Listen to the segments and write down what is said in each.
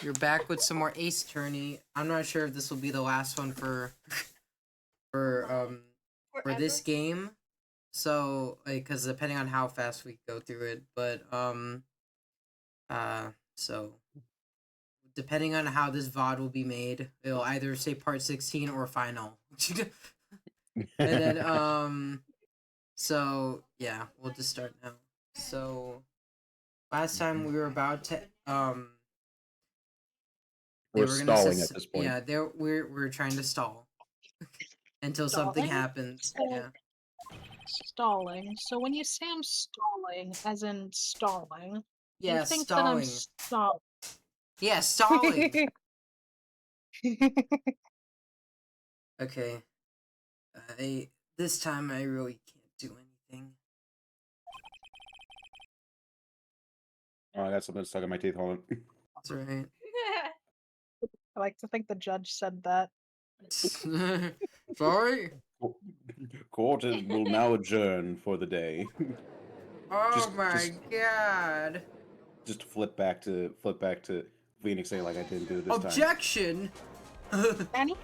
You're back with some more Ace Attorney. I'm not sure if this will be the last one for this game. So like, cause depending on how fast we go through it, but so depending on how this VOD will be made, it'll either say part 16 or final. And then so yeah, we'll just start now. So last time we were about to We're stalling at this point. Yeah, we're trying to stall until something happens. So, Yeah. Stalling. So when you say I'm stalling, as in stalling, Yeah, you think stalling. that I'm stalling. Yeah, stalling. Okay. This time I really can't do anything. Oh, I got something stuck in my teeth. Hold on. That's right. I like to think the judge said that. Sorry. Court will now adjourn for the day. Oh my god. Just flip back to Phoenix saying like I didn't do it this time. Objection. Annie?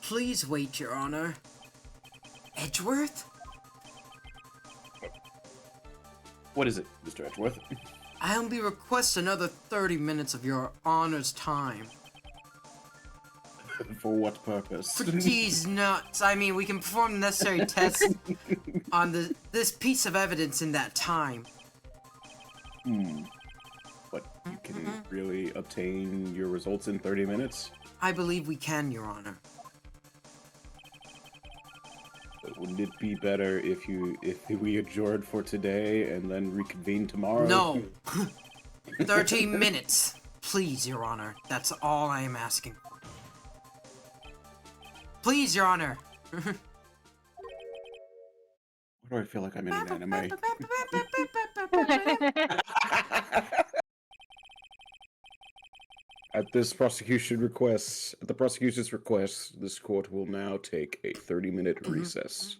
Please wait, Your Honor. Edgeworth? What is it, Mr. Edgeworth? I only request another 30 minutes of Your Honor's time. For what purpose? For these nuts. I mean, we can perform the necessary tests on this piece of evidence in that time. But you can really obtain your results in 30 minutes? I believe we can, Your Honor. But wouldn't it be better if we adjourned for today and then reconvene tomorrow? No. 30 minutes. Please, Your Honor. That's all I am asking. Please, Your Honor. Why do I feel like I'm in an anime? At the prosecution's request, this court will now take a 30-minute recess.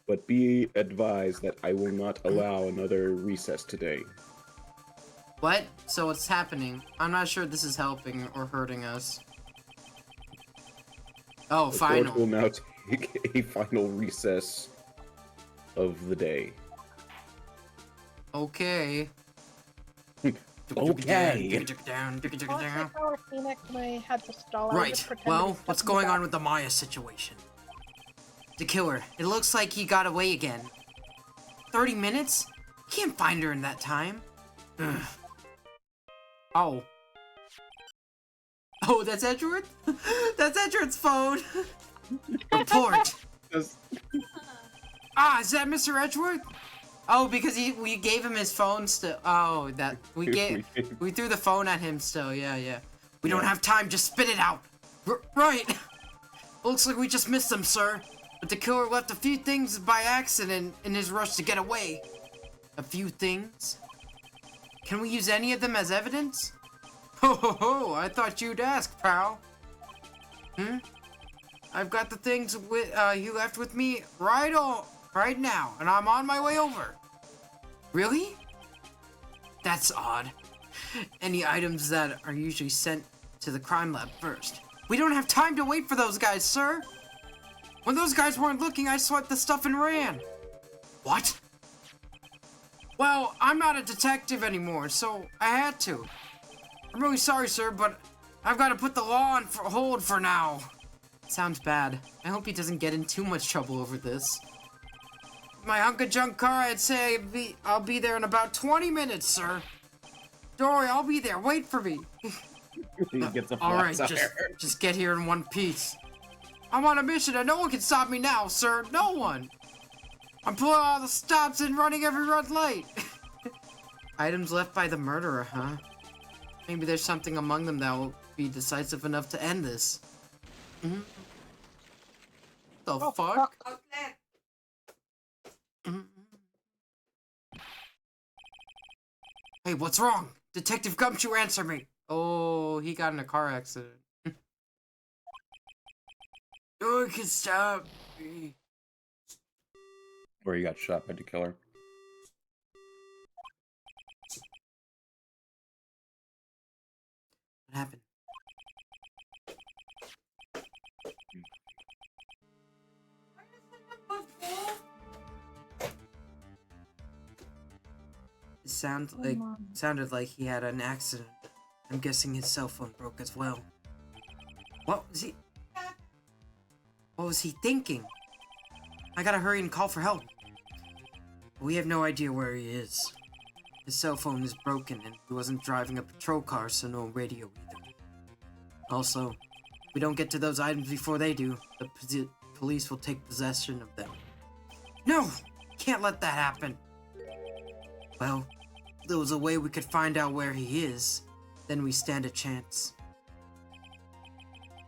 But be advised that I will not allow another recess today. What? So what's happening? I'm not sure this is helping or hurting us. Oh, The final. court will now take a final recess of the day. Okay. Okay. Phoenix may had to stall. Right. Well, what's going on with the Maya situation? The killer. It looks like he got away again. 30 minutes? Can't find her in that time. Ugh. Oh. Oh, that's Edgeworth? That's Edgeworth's phone. Report. Ah, is that Mr. Edgeworth? Oh, because we gave him his phone still. Oh, that we threw the phone at him still. Yeah. We don't have time. Just spit it out. Right. Looks like we just missed him, sir. But the killer left a few things by accident in his rush to get away. A few things? Can we use any of them as evidence? Ho, I thought you'd ask, pal. I've got the things you left with me right now, and I'm on my way over. Really? That's odd. Any items that are usually sent to the crime lab first. We don't have time to wait for those guys, sir. When those guys weren't looking, I swept the stuff and ran. What? Well, I'm not a detective anymore, so I had to. I'm really sorry, sir, but I've got to put the law on hold for now. Sounds bad. I hope he doesn't get in too much trouble over this. My hunk of junk car, I'd say I'll be there in about 20 minutes, sir. Don't worry, I'll be there. Wait for me. He gets a All right, flat tire. just get here in one piece. I'm on a mission and no one can stop me now, sir. No one. I'm pulling all the stops and running every red light. Items left by the murderer, huh? Maybe there's something among them that will be decisive enough to end this. The fuck? Hey, what's wrong? Detective Gumshoe, answer me! Oh, he got in a car accident. No one can stop me. Where he got shot by the killer. happened? It sounded like he had an accident. I'm guessing his cell phone broke as well. What was he thinking? I gotta hurry and call for help. We have no idea where he is. His cell phone is broken and he wasn't driving a patrol car, so no radio either. Also, if we don't get to those items before they do, the police will take possession of them. No! Can't let that happen! Well, if there was a way we could find out where he is, then we stand a chance.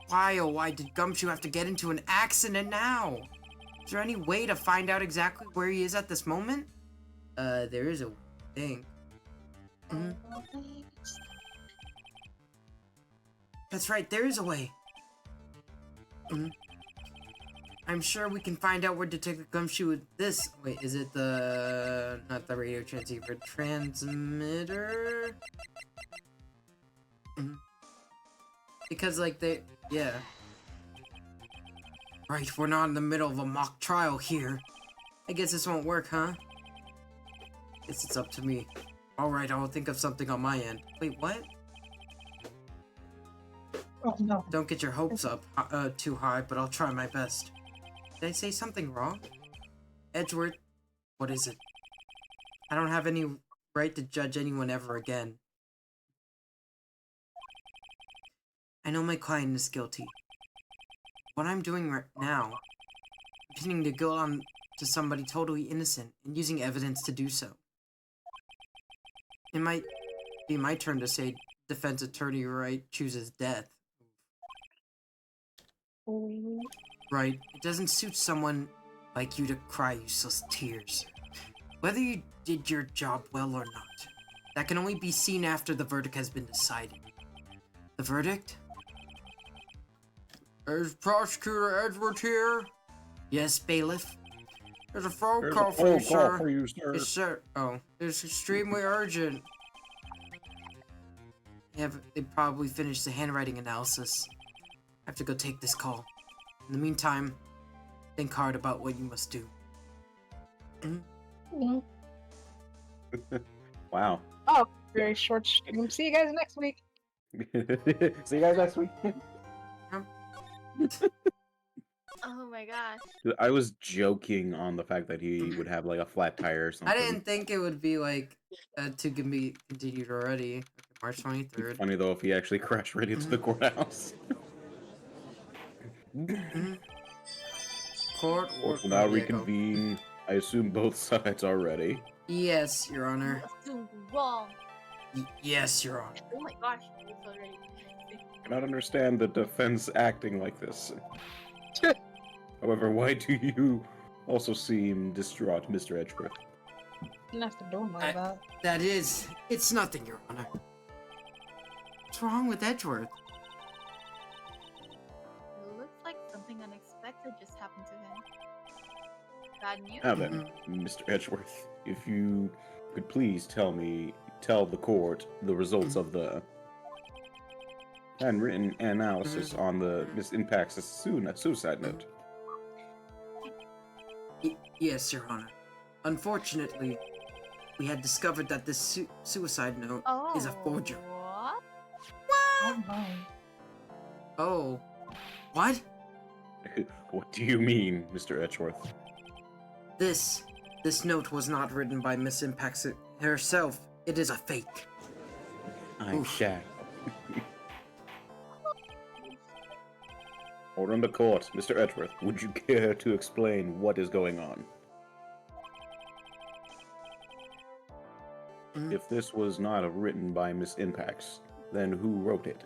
Why, oh why did Gumshoe have to get into an accident now? Is there any way to find out exactly where he is at this moment? There is a thing. That's right, there is a way. I'm sure we can find out where Detective Gumshoe with this. Wait, is it not the radio transceiver, transmitter? Because, like, yeah. Right, we're not in the middle of a mock trial here. I guess this won't work, huh? Guess it's up to me. Alright, I'll think of something on my end. Wait, what? Oh no. Don't get your hopes up too high, but I'll try my best. Did I say something wrong? Edgeworth, what is it? I don't have any right to judge anyone ever again. I know my client is guilty. What I'm doing right now, I'm pinning the guilt on to somebody totally innocent and using evidence to do so. It might be my turn to say defense attorney Wright chooses death. Right, it doesn't suit someone like you to cry useless tears. Whether you did your job well or not, that can only be seen after the verdict has been decided. The verdict? Is Prosecutor Edgeworth here? Yes, bailiff. There's a phone call for you, sir. Yes, sir. Oh, it's extremely urgent. They probably finished the handwriting analysis. I have to go take this call. In the meantime, think hard about what you must do. Wow. Oh, very short stream. See you guys next week. See you guys next week. Oh my gosh. I was joking on the fact that he would have like a flat tire or something. I didn't think it would be like to be continued already. Okay, March 23rd. Funny though if he actually crashed right into the courthouse. Court Will now reconvene. I assume both sides are ready. Yes, Your Honor. Assumed wrong. Yes, Your Honor. Oh my gosh, I'm so ready. I cannot understand the defense acting like this. However, why do you also seem distraught, Mr. Edgeworth? Didn't have to do him like that. It's nothing, Your Honor. What's wrong with Edgeworth? It looks like something unexpected just happened to him. Bad news? Now then, Mr. Edgeworth, if you could please tell the court the results of the handwritten analysis on the Miss Impact's suicide note. Yes, Your Honor. Unfortunately, we had discovered that this suicide note is a forgery. What? Oh no. Oh. What? What do you mean, Mr. Edgeworth? This note was not written by Miss Impact herself. It is a fake. I'm Oof. shattered. Order in the court, Mr. Edgeworth. Would you care to explain what is going on? If this was not written by Miss Impacts, then who wrote it?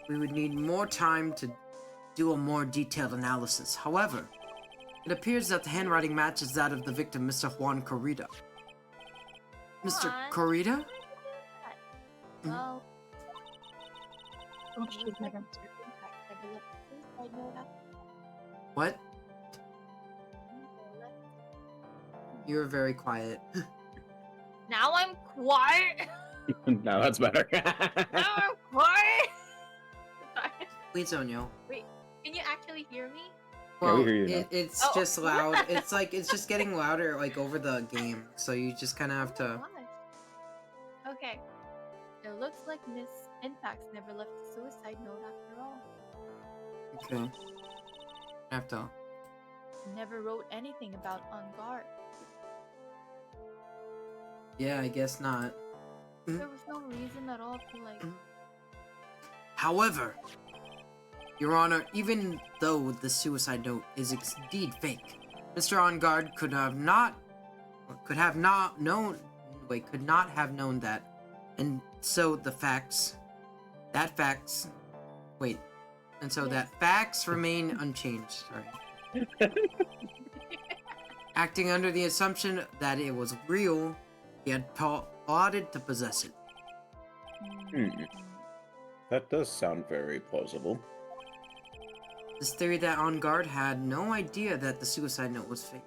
We would need more time to do a more detailed analysis. However, it appears that the handwriting matches that of the victim, Mr. Juan Corrida. Mr. Juan? Corrida? Well, Oh, shoot, Megan. What? You were very quiet. now I'm quiet. Now that's better. Oh, what? Sorry. Please, Onyo. Wait, can you actually hear me? Yeah, we Well, hear you now. it's Oh. just loud. It's like it's just getting louder like over the game. So you just kind of have Oh to. my gosh. Okay. It looks like Miss Infax never left a suicide note after all. Okay. Have to. Never wrote anything about on guard. Yeah, I guess not. There was no reason at all to like. However, Your Honor, even though the suicide note is indeed fake, Mr. On Guard could not have known that, and so that facts remain unchanged. Sorry. Acting under the assumption that it was real, he had plotted to possess it. Hmm. That does sound very plausible. This theory that On Guard had no idea that the suicide note was fake.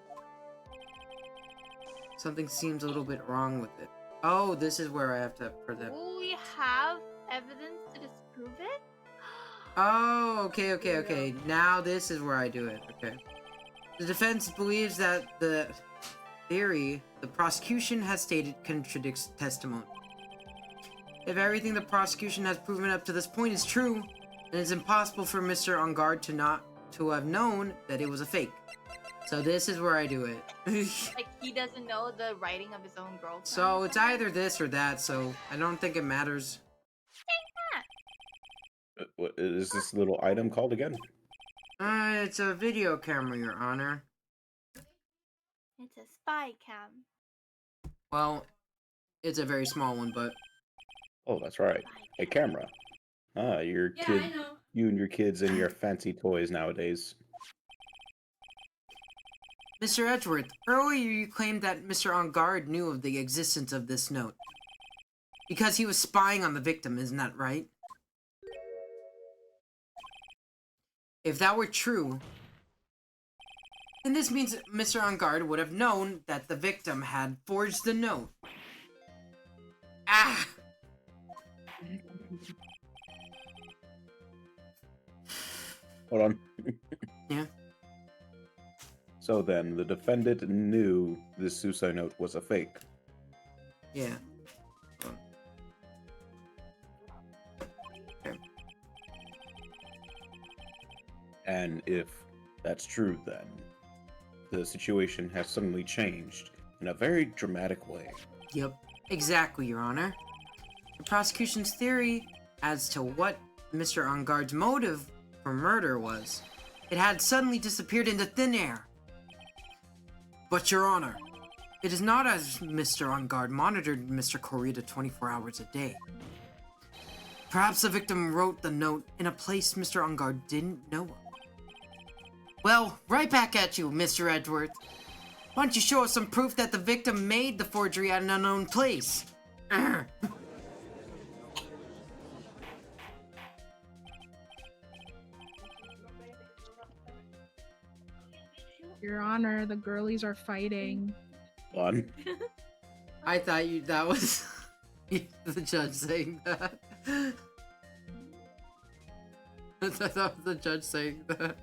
Something seems a little bit wrong with it. Oh, this is where I have to put them. We have evidence to disprove it. Oh, okay. Now this is where I do it. Okay. The defense believes that the theory the prosecution has stated contradicts testimony. If everything the prosecution has proven up to this point is true, then it's impossible for Mr. On Guard to have known that it was a fake. So this is where I do it. Like he doesn't know the writing of his own girlfriend. So it's either this or that, so I don't think it matters. What is this little item called again? It's a video camera, Your Honor. It's a spy cam. Well, it's a very small one, but Oh, that's right. A camera. Ah, your kid, you and your kids and your fancy toys nowadays. Mr. Edgeworth, earlier you claimed that Mr. On Guard knew of the existence of this note. Because he was spying on the victim, isn't that right? If that were true, then this means Mr. On Guard would have known that the victim had forged the note. Ah! Hold on. Yeah. So then, the defendant knew this suicide note was a fake. Yeah. And if that's true, then the situation has suddenly changed in a very dramatic way. Yep, exactly, Your Honor. The prosecution's theory as to what Mr. On Guard's motive for murder was, it had suddenly disappeared into thin air. But, Your Honor, it is not as Mr. On Guard monitored Mr. Korita 24 hours a day. Perhaps the victim wrote the note in a place Mr. On Guard didn't know of. Well, right back at you, Mr. Edgeworth. Why don't you show us some proof that the victim made the forgery at an unknown place? Your Honor, the girlies are fighting. On. I thought that was the judge saying that. I thought that was the judge saying that.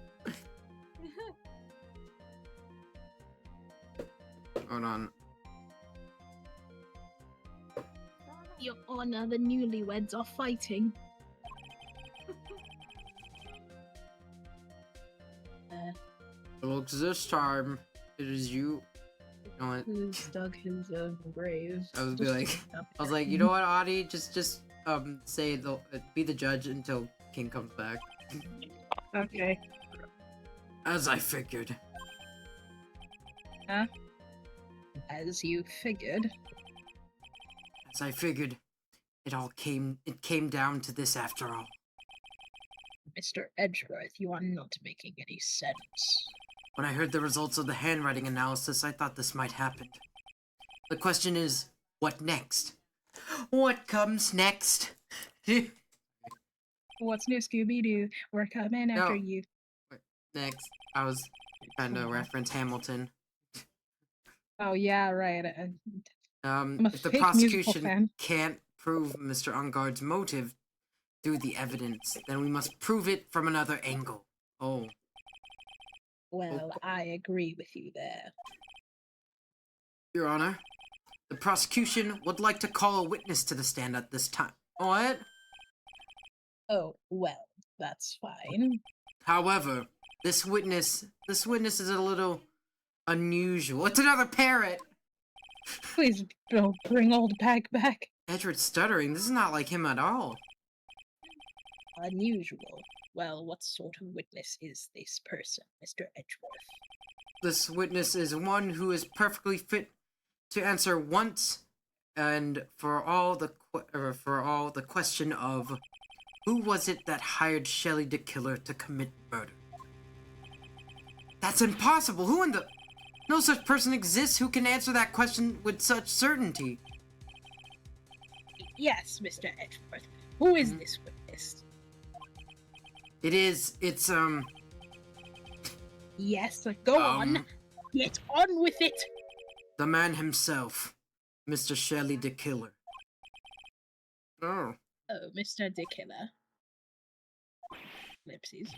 Hold on. Your Honor, the newlyweds are fighting. Looks this time, it is you. You know what? Who's dug his own grave? I was like, you know what, Audie? Just say be the judge until King comes back. Okay. As I figured. Huh? As you figured. As I figured, it came down to this after all. Mr. Edgeworth, you are not making any sense. When I heard the results of the handwriting analysis, I thought this might happen. The question is, what next? What comes next? What's new, Scooby-Doo? We're coming after you. Next, I was trying to reference Hamilton. Oh, yeah, right. I'm a If the fake musical prosecution fan. can't prove Mr. Ungard's motive through the evidence, then we must prove it from another angle. Oh. Well, I agree with you there. Your Honor, the prosecution would like to call a witness to the stand at this time. What? Oh, well, that's fine. However, this witness is a little unusual. It's another parrot! Please don't bring old Bag back. Edward's stuttering. This is not like him at all. Unusual. Well, what sort of witness is this person, Mr. Edgeworth? This witness is one who is perfectly fit to answer once and for all the question of who was it that hired Shelley the Killer to commit murder? That's impossible. Who in the... No such person exists who can answer that question with such certainty. Yes, Mr. Edgeworth. Who is this witness? It's Yes, go on. Get on with it. the man himself, Mr. Shelley the Killer. Oh. Oh, Mr. Dickiller. Ellipses.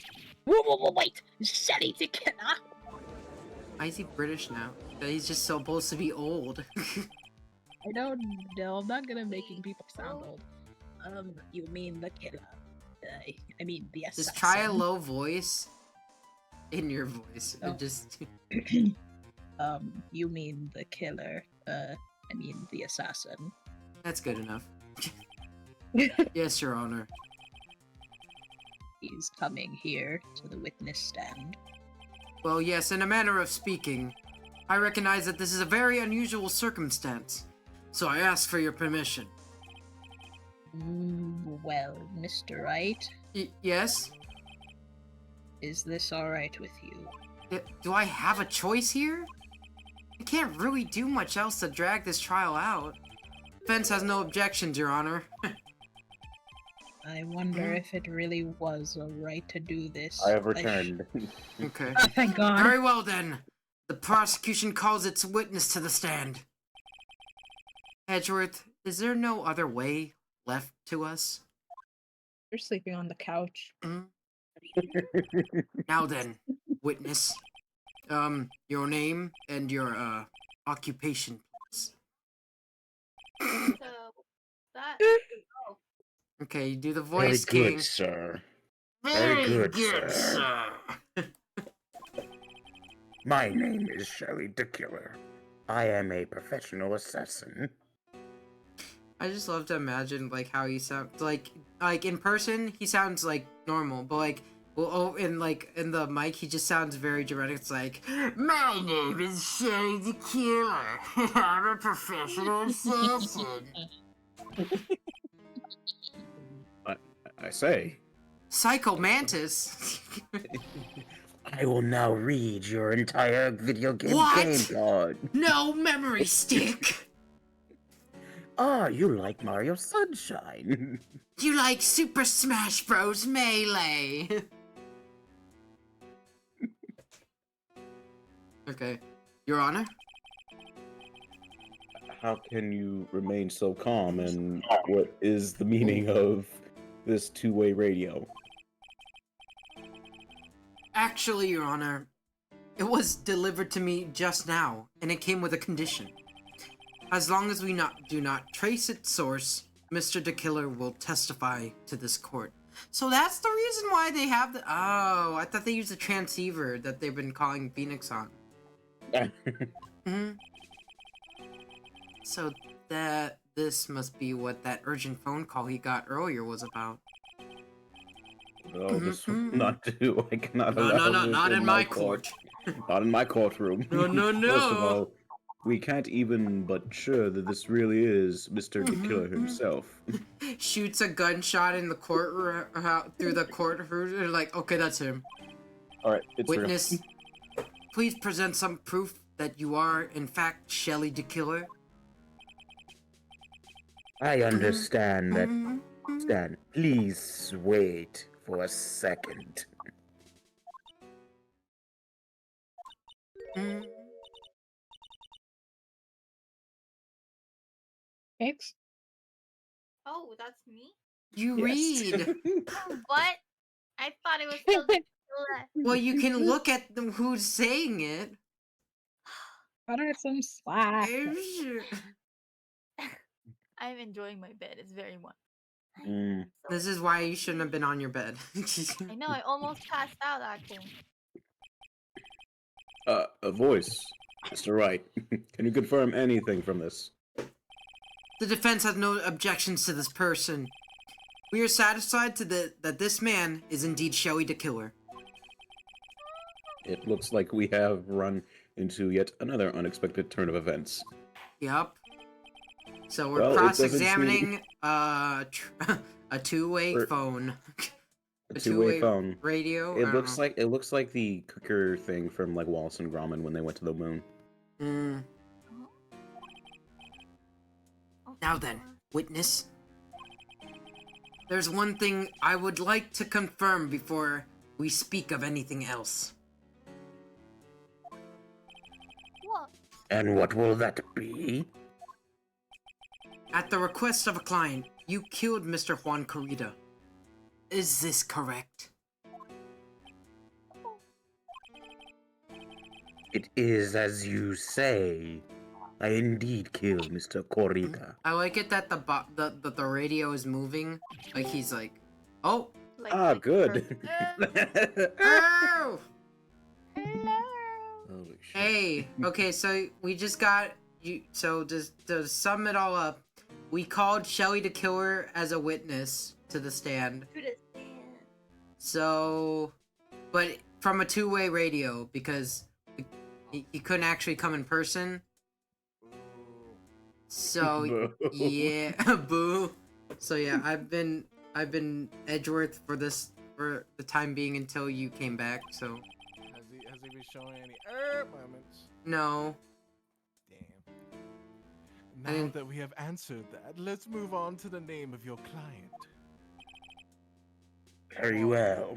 Whoa, wait! Shelley Dickiller! Why is he British now? He's just supposed to be old. I don't know. I'm not gonna making people sound old. You mean the killer? I mean the assassin. Just try a low voice in your voice. Oh. Just You mean the killer? I mean the assassin. that's good enough. Yes, Your Honor. He's coming here to the witness stand. Well, yes, in a manner of speaking, I recognize that this is a very unusual circumstance, so I ask for your permission. Well, Mr. Wright, Yes? is this alright with you? Do I have a choice here? I can't really do much else to drag this trial out. Defense has no objections, Your Honor. I wonder if it really was alright to do this. I have returned. Okay. Oh, thank God. Very well then. The prosecution calls its witness to the stand. Edgeworth, is there no other way left to us? You're sleeping on the couch. Now then, witness. Your name and your, occupation, please. So that. Oh, Okay, you do the Very voice, good, King. sir. Very good, sir. sir. My name is Shelley the Killer. I am a professional assassin. I just love to imagine, like, how he sounds, like in person, he sounds, like, normal, but, like, well, in the mic, he just sounds very dramatic. It's like, my name is Shelley the Killer. I'm a professional assassin. I say. Psycho Mantis? I will now read your entire video game What? game card. No memory stick! Ah, you like Mario Sunshine. You like Super Smash Bros. Melee? Okay. Your Honor? How can you remain so calm, and what is the meaning of this two-way radio? Actually, Your Honor, it was delivered to me just now, and it came with a condition. As long as we do not trace its source, Mr. the Killer will testify to this court. So that's the reason why they have the... Oh, I thought they used a transceiver that they've been calling Phoenix on. So this must be what that urgent phone call he got earlier was about. Oh, this will not do. I cannot allow No, this not in my court. Not in my courtroom. No. First of all, we can't even but sure that this really is Mr. the Killer himself. Shoots a gunshot in the court through the courtroom. They're like, okay, that's him. All right, it's real. Witness, please present some proof that you are, in fact, Shelley the Killer. I understand that. Stan, please wait for a second. X? Oh, that's me? You Yes. read. What? I thought it was still the killer. Well, you can look at who's saying it. Cut her some slack. I'm enjoying my bed. It's very warm. Mm, This is why you shouldn't have been on your bed. I know, I almost passed out actually. a voice. Mr. Wright, can you confirm anything from this? The defense has no objections to this person. We are satisfied that this man is indeed Shelly the Killer. It looks like we have run into yet another unexpected turn of events. Yup. So we're Well, it doesn't cross-examining a two-way Or- phone. A two-way phone. radio. It looks like the cooker thing from like Wallace and Gromit when they went to the moon. Mm. Now then, witness. There's one thing I would like to confirm before we speak of anything else. What? And what will that be? At the request of a client, you killed Mr. Juan Corrida. Is this correct? It is as you say. I indeed killed Mr. Corrida. I like it that the radio is moving. Like he's like, oh, Like, Good. oh, Hello. Holy shit. hey. Okay, so we just got you. So to sum it all up, we called Shelly the Killer as a witness to the stand. To the stand. So, but from a two-way radio because he couldn't actually come in person. So Boo. yeah, boo. So yeah, I've been Edgeworth for the time being until you came back. So Has he been showing any moments? no. Damn. Now didn't- that we have answered that, let's move on to the name of your client. Very well.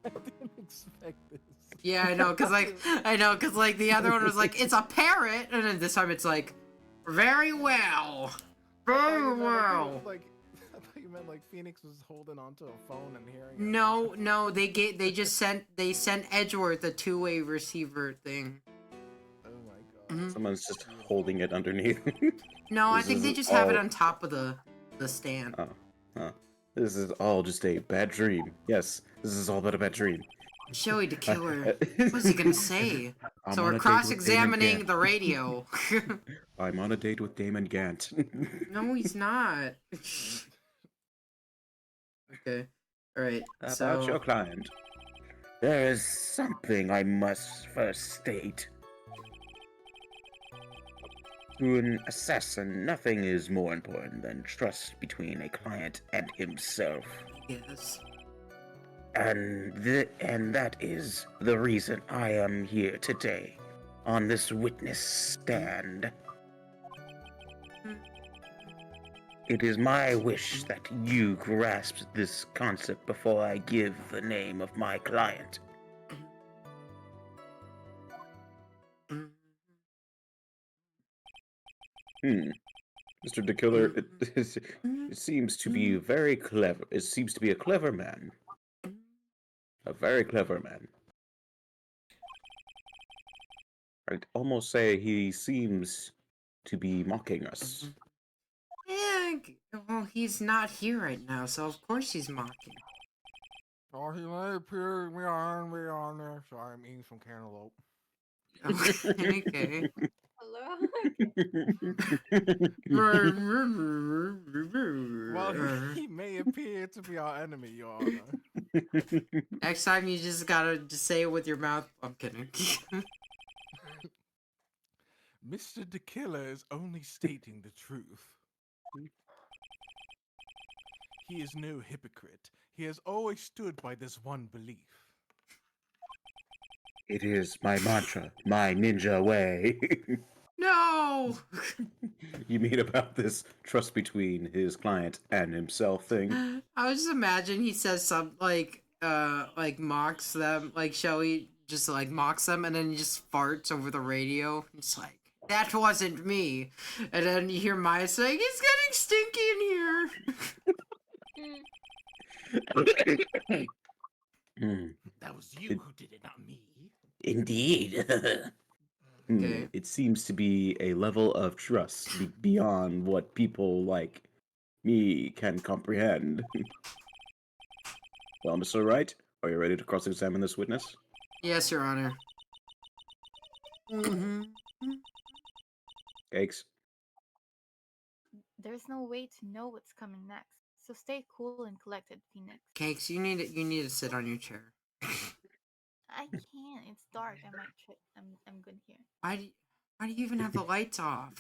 I didn't expect this. Yeah, I know, cause like the other one was like it's a parrot, and then this time it's like very well, very well. I thought you meant like Phoenix was holding onto a phone and hearing. it. No, they sent Edgeworth a two-way receiver thing. Oh my god. Mhm. Someone's just holding it underneath. No, I This think they is just have it all- on top of the stand. This is all just a bad dream. Yes, this is all but a bad dream. Shelly the Killer. What's he gonna say? I'm So on we're a date with Damon cross-examining Gant. the radio. I'm on a date with Damon Gant. No, he's not. Okay. Alright, About so... your client. There is something I must first state. To an assassin, nothing is more important than trust between a client and himself. Yes. And that is the reason I am here today, on this witness stand. It is my wish that you grasp this concept before I give the name of my client. Mm. Mr. De Killer, it seems to be very clever. It seems to be a clever man. A very clever man. I'd almost say he seems to be mocking us. Yeah, well, he's not here right now, so of course he's mocking. Oh, he may appear me on there. Sorry, I'm eating some cantaloupe. Okay. Hello. Well, he may appear to be our enemy, Your Honor. Next time you just gotta just say it with your mouth. I'm kidding. Mr. De Killer is only stating the truth. He is no hypocrite. He has always stood by this one belief. It is my mantra, my ninja way. No! You mean about this trust between his client and himself thing? I would just imagine he says something like mocks them, like Shelly just like mocks them, and then he just farts over the radio. It's like, that wasn't me. And then you hear Maya saying, it's getting stinky in here. Hmm, That was you It- who did it, not me. Indeed. Okay. It seems to be a level of trust beyond what people like me can comprehend. Well, Mr. Wright, are you ready to cross-examine this witness? Yes, Your Honor. Mm-hmm. Cakes? There's no way to know what's coming next. So stay cool and collected, Phoenix. Cakes, you need to sit on your chair. I can't. It's dark. I might trip. I'm good here. Why do you even have the lights off?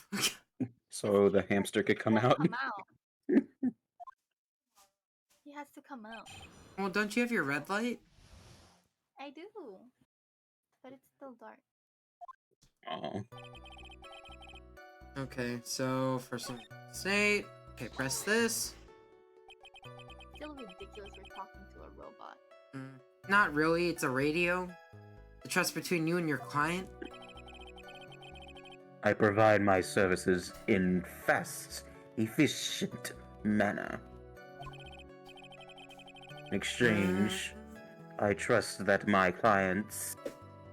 So the hamster could come Won't out? Come out. He has to come out. Well, don't you have your red light? I do. But it's still dark. Oh. Okay, so first one, say, okay, press this. Still ridiculous we're talking to a robot. Not really, it's a radio. The trust between you and your client. I provide my services in fast, efficient manner. In exchange, I trust that my clients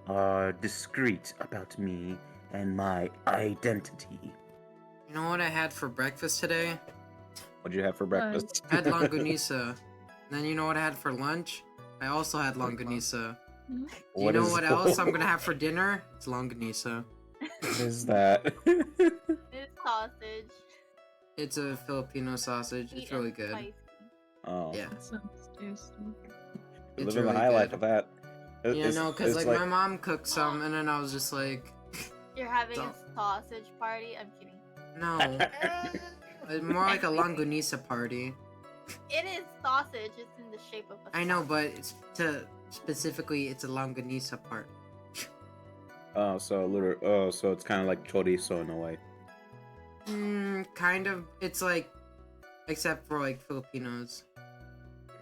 are discreet about me and my identity. You know what I had for breakfast today? What'd you have for breakfast? I had longanisa. Then you know what I had for lunch? I also had longanisa. Do you know what else I'm gonna have for dinner? It's longanisa. What is that? It's sausage. It's a Filipino sausage. It's Sweet really and good. spicy. Oh, Yeah. That sounds tasty. you're It's living really the high life good. of that. Yeah, no, because it's like my mom cooked some, and then I was just like, You're having a Don't- sausage party? I'm kidding. no. It's more like a longanisa party. It is sausage. It's in the shape of a I know, sausage. but it's specifically, it's a longanisa part. Oh, so it's kind of like chorizo in a way. Kind of. It's like, except for like Filipinos.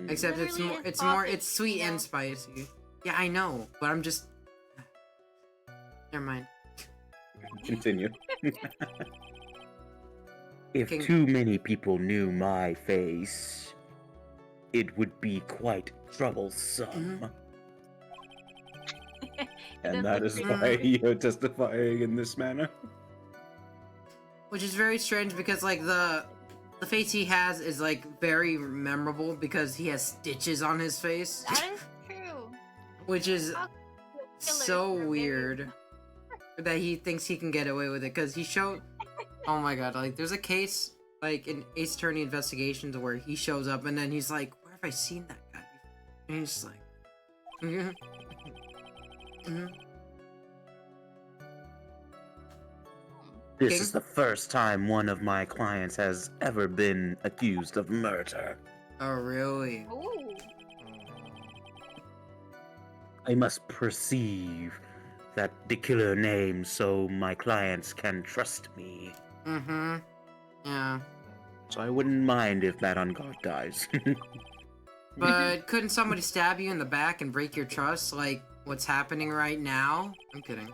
Mm. Except Literally, it's it's more, sausage, it's sweet you know? and spicy. Yeah, I know, but I'm just. Never mind. Continue. If King- too many people knew my face, it would be quite troublesome. Mhm. And That's that a is great why point. you're testifying in this manner. Which is very strange because like the face he has is like very memorable because he has stitches on his face, That is true. which is How killers so are very- weird that he thinks he can get away with it because he showed. Oh my god! Like there's a case like in Ace Attorney Investigations where he shows up and then he's like, "Where have I seen that guy before?" And he's just like, "Mhm, mhm." This King? is the first time one of my clients has ever been accused of murder. "Oh really?" Ooh. I must perceive that particular name so my clients can trust me. Mm-hmm. Yeah. So I wouldn't mind if that on guard dies. But couldn't somebody stab you in the back and break your trust, like what's happening right now? I'm kidding.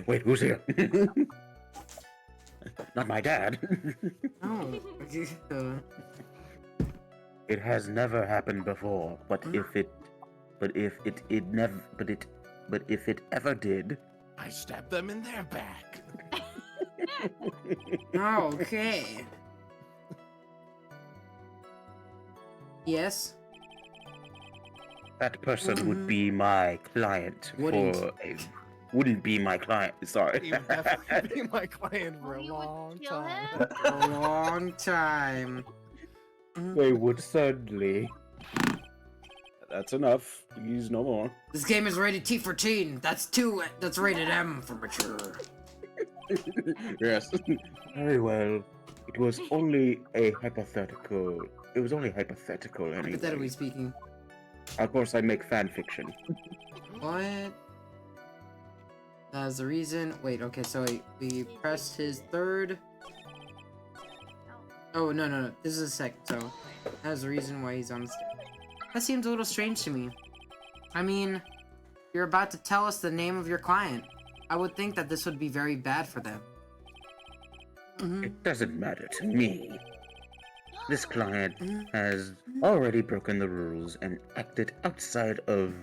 Wait, who's here? Not my dad. No. It has never happened before, but if it ever did, I stabbed them in their back. Okay. Yes. that person would be my client Wouldn't. for a. Wouldn't be my client. Sorry. He would definitely be my client for Oh, a you would long kill time. him? For a long time. They would certainly. That's enough. Please, no more. This game is rated T for teen. That's rated M for mature. Yes. Very well. It was only a hypothetical. It was only hypothetical anyway. Hypothetically speaking. Of course, I make fan fiction. What? That's the reason. Wait, okay, so we pressed his third. Oh, no. This is a second, so that's the reason why he's on the stand. That seems a little strange to me. I mean, you're about to tell us the name of your client. I would think that this would be very bad for them. It doesn't matter to me. This client has already broken the rules and acted outside of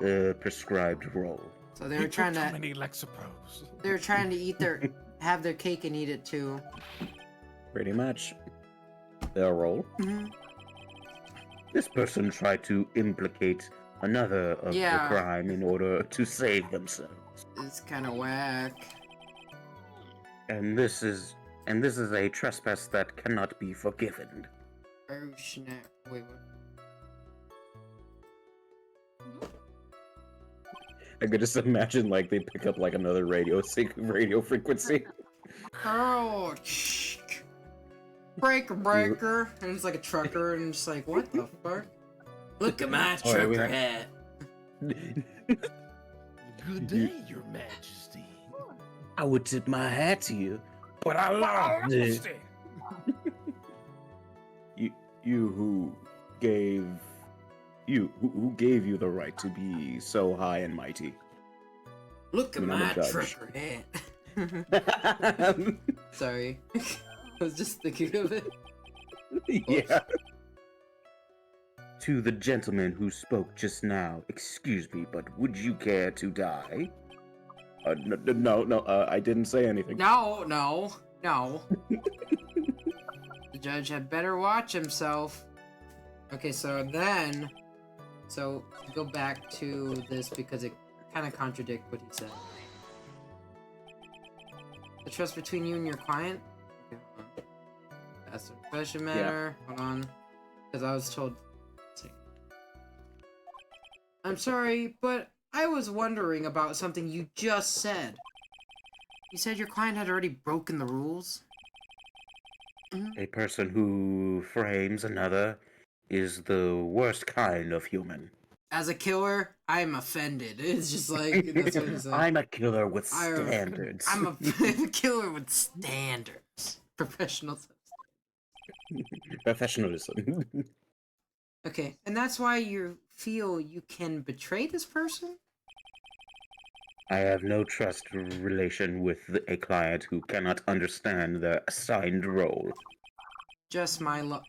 the prescribed role. So they He were trying took too to many Lexapros. they were trying to eat their have their cake and eat it too. Pretty much. Their role. This person tried to implicate another of Yeah. the crime in order to save themselves. It's kind of whack. And this is a trespass that cannot be forgiven. Oh snap! Wait, what? I could just imagine like they pick up like another radio frequency. Oh, breaker, and it's like a trucker, and it's like, what the fuck? Look at my Oh, yeah, we trucker have- hat. Good day, Your Majesty. I would tip my hat to you, but I lost it. You who gave you the right to be so high and mighty. Look at I'm not a my judge. trucker hat. Sorry, I was just thinking of it. Yeah. To the gentleman who spoke just now, excuse me, but would you care to die? No, I didn't say anything. No. The judge had better watch himself. Okay, so go back to this because it kind of contradicts what he said. The trust between you and your client? Okay, hold on. That's a profession matter. Hold on. Because I was told... I'm sorry, but I was wondering about something you just said. You said your client had already broken the rules? A person who frames another is the worst kind of human. As a killer, I'm offended. It's just like, that's what he said. I'm a killer with I- standards. I'm a killer with standards. Professional. Professionalism. Okay, and that's why you feel you can betray this person? I have no trust relation with a client who cannot understand their assigned role. Just my luck.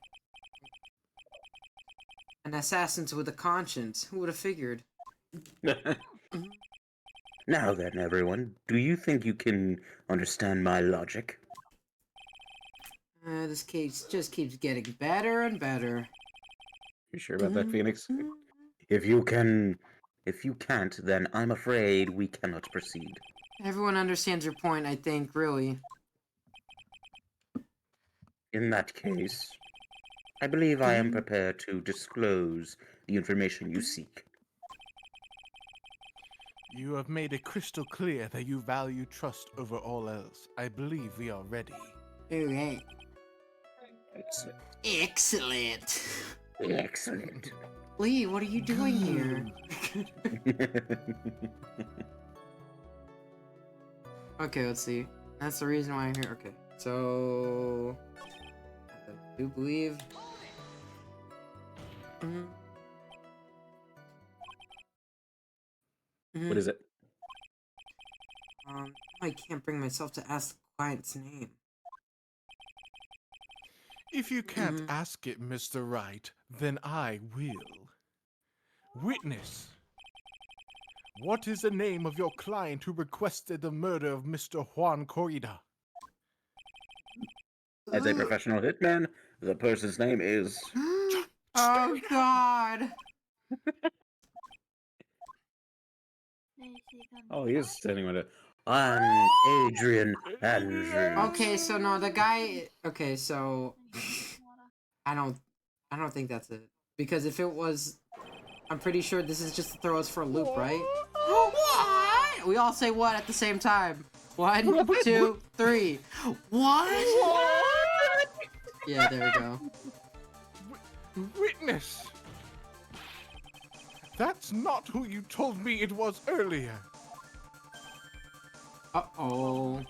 An assassin's with a conscience. Who would have figured? Now then, everyone, do you think you can understand my logic? This case just keeps getting better and better. You sure about that, Phoenix? If you can't, then I'm afraid we cannot proceed. Everyone understands your point, I think, really. In that case, I believe I am prepared to disclose the information you seek. You have made it crystal clear that you value trust over all else. I believe we are ready. Alright. Excellent. Excellent! Excellent. Lee, what are you doing here? Okay, let's see. That's the reason why I'm here. Okay, so... I do believe... What is it? I can't bring myself to ask the client's name. If you can't ask it, Mr. Wright, then I will. Witness. What is the name of your client who requested the murder of Mr. Juan Corrida? As a professional hitman, the person's name is... Oh god! Oh, he is standing with it. I'm Adrian Andrews. Okay, so no, the guy... Okay, so... I don't think that's it. Because if it was... I'm pretty sure this is just to throw us for a loop, right? What? We all say what at the same time. 1, 2, 3. What? Yeah, there we go. Witness! That's not who you told me it was earlier. Uh-oh.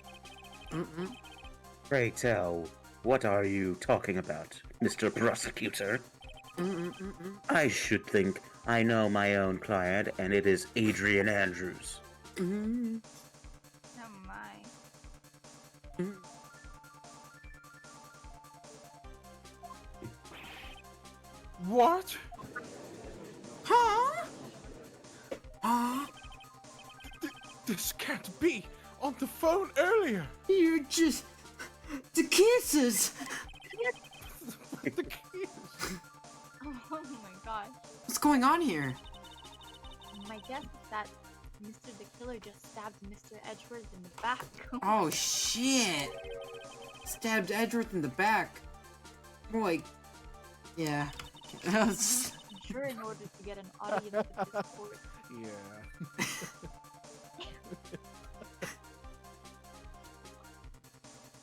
Pray tell, what are you talking about, Mr. Prosecutor? I should think I know my own client, and it is Adrian Andrews. What? Huh? Huh? This can't be. On the phone earlier. You're just... The kisses! The keys. Oh my gosh. What's going on here? My guess is that Mr. the Killer just stabbed Mr. Edgeworth in the back. Oh shit! Stabbed Edgeworth in the back. More like... Yeah. I'm sure in order to get an audience with this court. Yeah.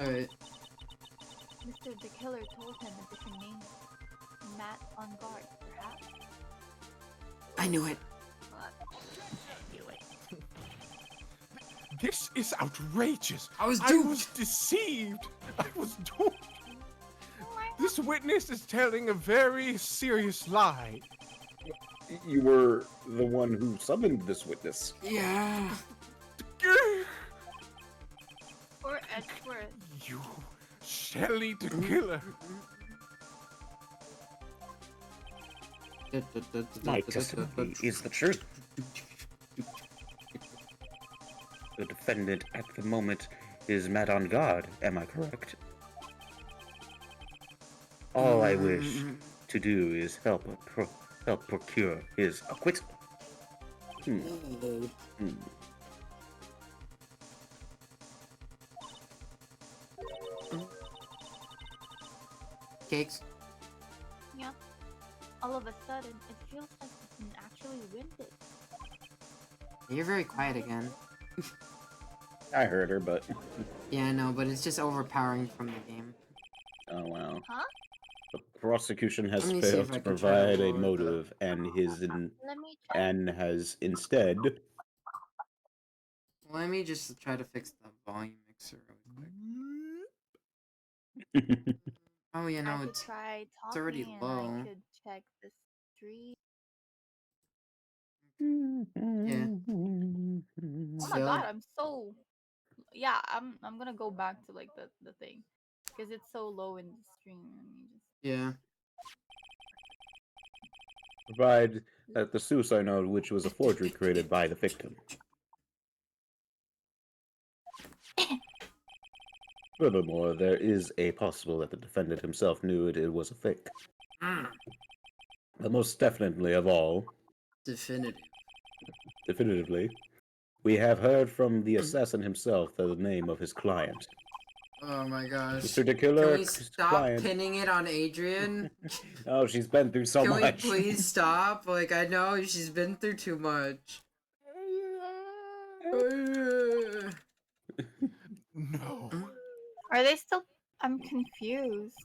Alright. Mr. the Killer told him a different name. Matt on guard, perhaps? I knew it. This is outrageous. I was I duped! was deceived. I was duped. Oh my This witness is telling a very serious lie. You were the one who summoned this witness. Yeah. Poor Edgeworth. You, Shelly the Killer. My testimony is the truth. The defendant at the moment is Matt on guard, am I correct? All I wish to do is help procure his acquittal. Cakes? Yeah. All of a sudden, it feels like we can actually win this. You're very quiet again. I heard her, but Yeah, no, but it's just overpowering from the game. oh wow. Huh? The prosecution has Let me see failed if I to can try to provide a lower the- motive, and Let me check. and has instead. Let me just try to fix the volume mixer real quick. Oh, yeah, I no, could it's... try talking it's already and low. I could check the stream. Yeah. Oh my Still? god, I'm so... Yeah, I'm gonna go back to like the thing. Because it's so low in the stream. Let me just... Yeah. Provide that the suicide note, which was a forgery created by the victim. Furthermore, there is a possible that the defendant himself knew it was a fake. Mm. But most definitely of all, definitively, we have heard from the assassin himself the name of his client. Oh my gosh. Mr. the Can Killer we stop client. pinning it on Adrian? Oh, she's been through so Can much. we please stop? Like, I know she's been through too much. No. Are they still... I'm confused.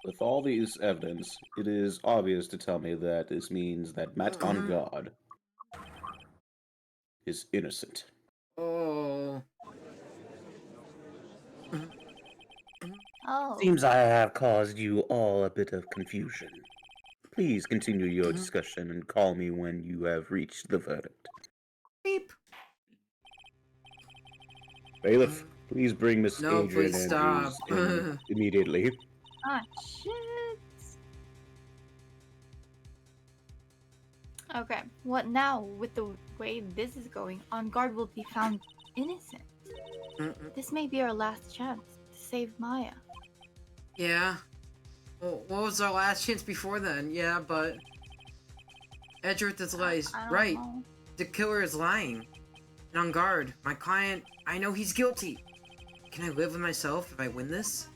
With all these evidence, it is obvious to tell me that this means that Matt on God is innocent. Oh. Oh. Seems I have caused you all a bit of confusion. Please continue your discussion and call me when you have reached the verdict. Beep. Bailiff, please bring Miss No, Adrian please Andrews stop. in immediately. Ah, shit. Okay, what now? With the way this is going, On Guard will be found innocent. This may be our last chance to save Maya. Yeah. Well, what was our last chance before then? Yeah, but... Edgeworth is lies. I don't Right. know. The killer is lying. And On Guard, my client, I know he's guilty. Can I live with myself if I win this?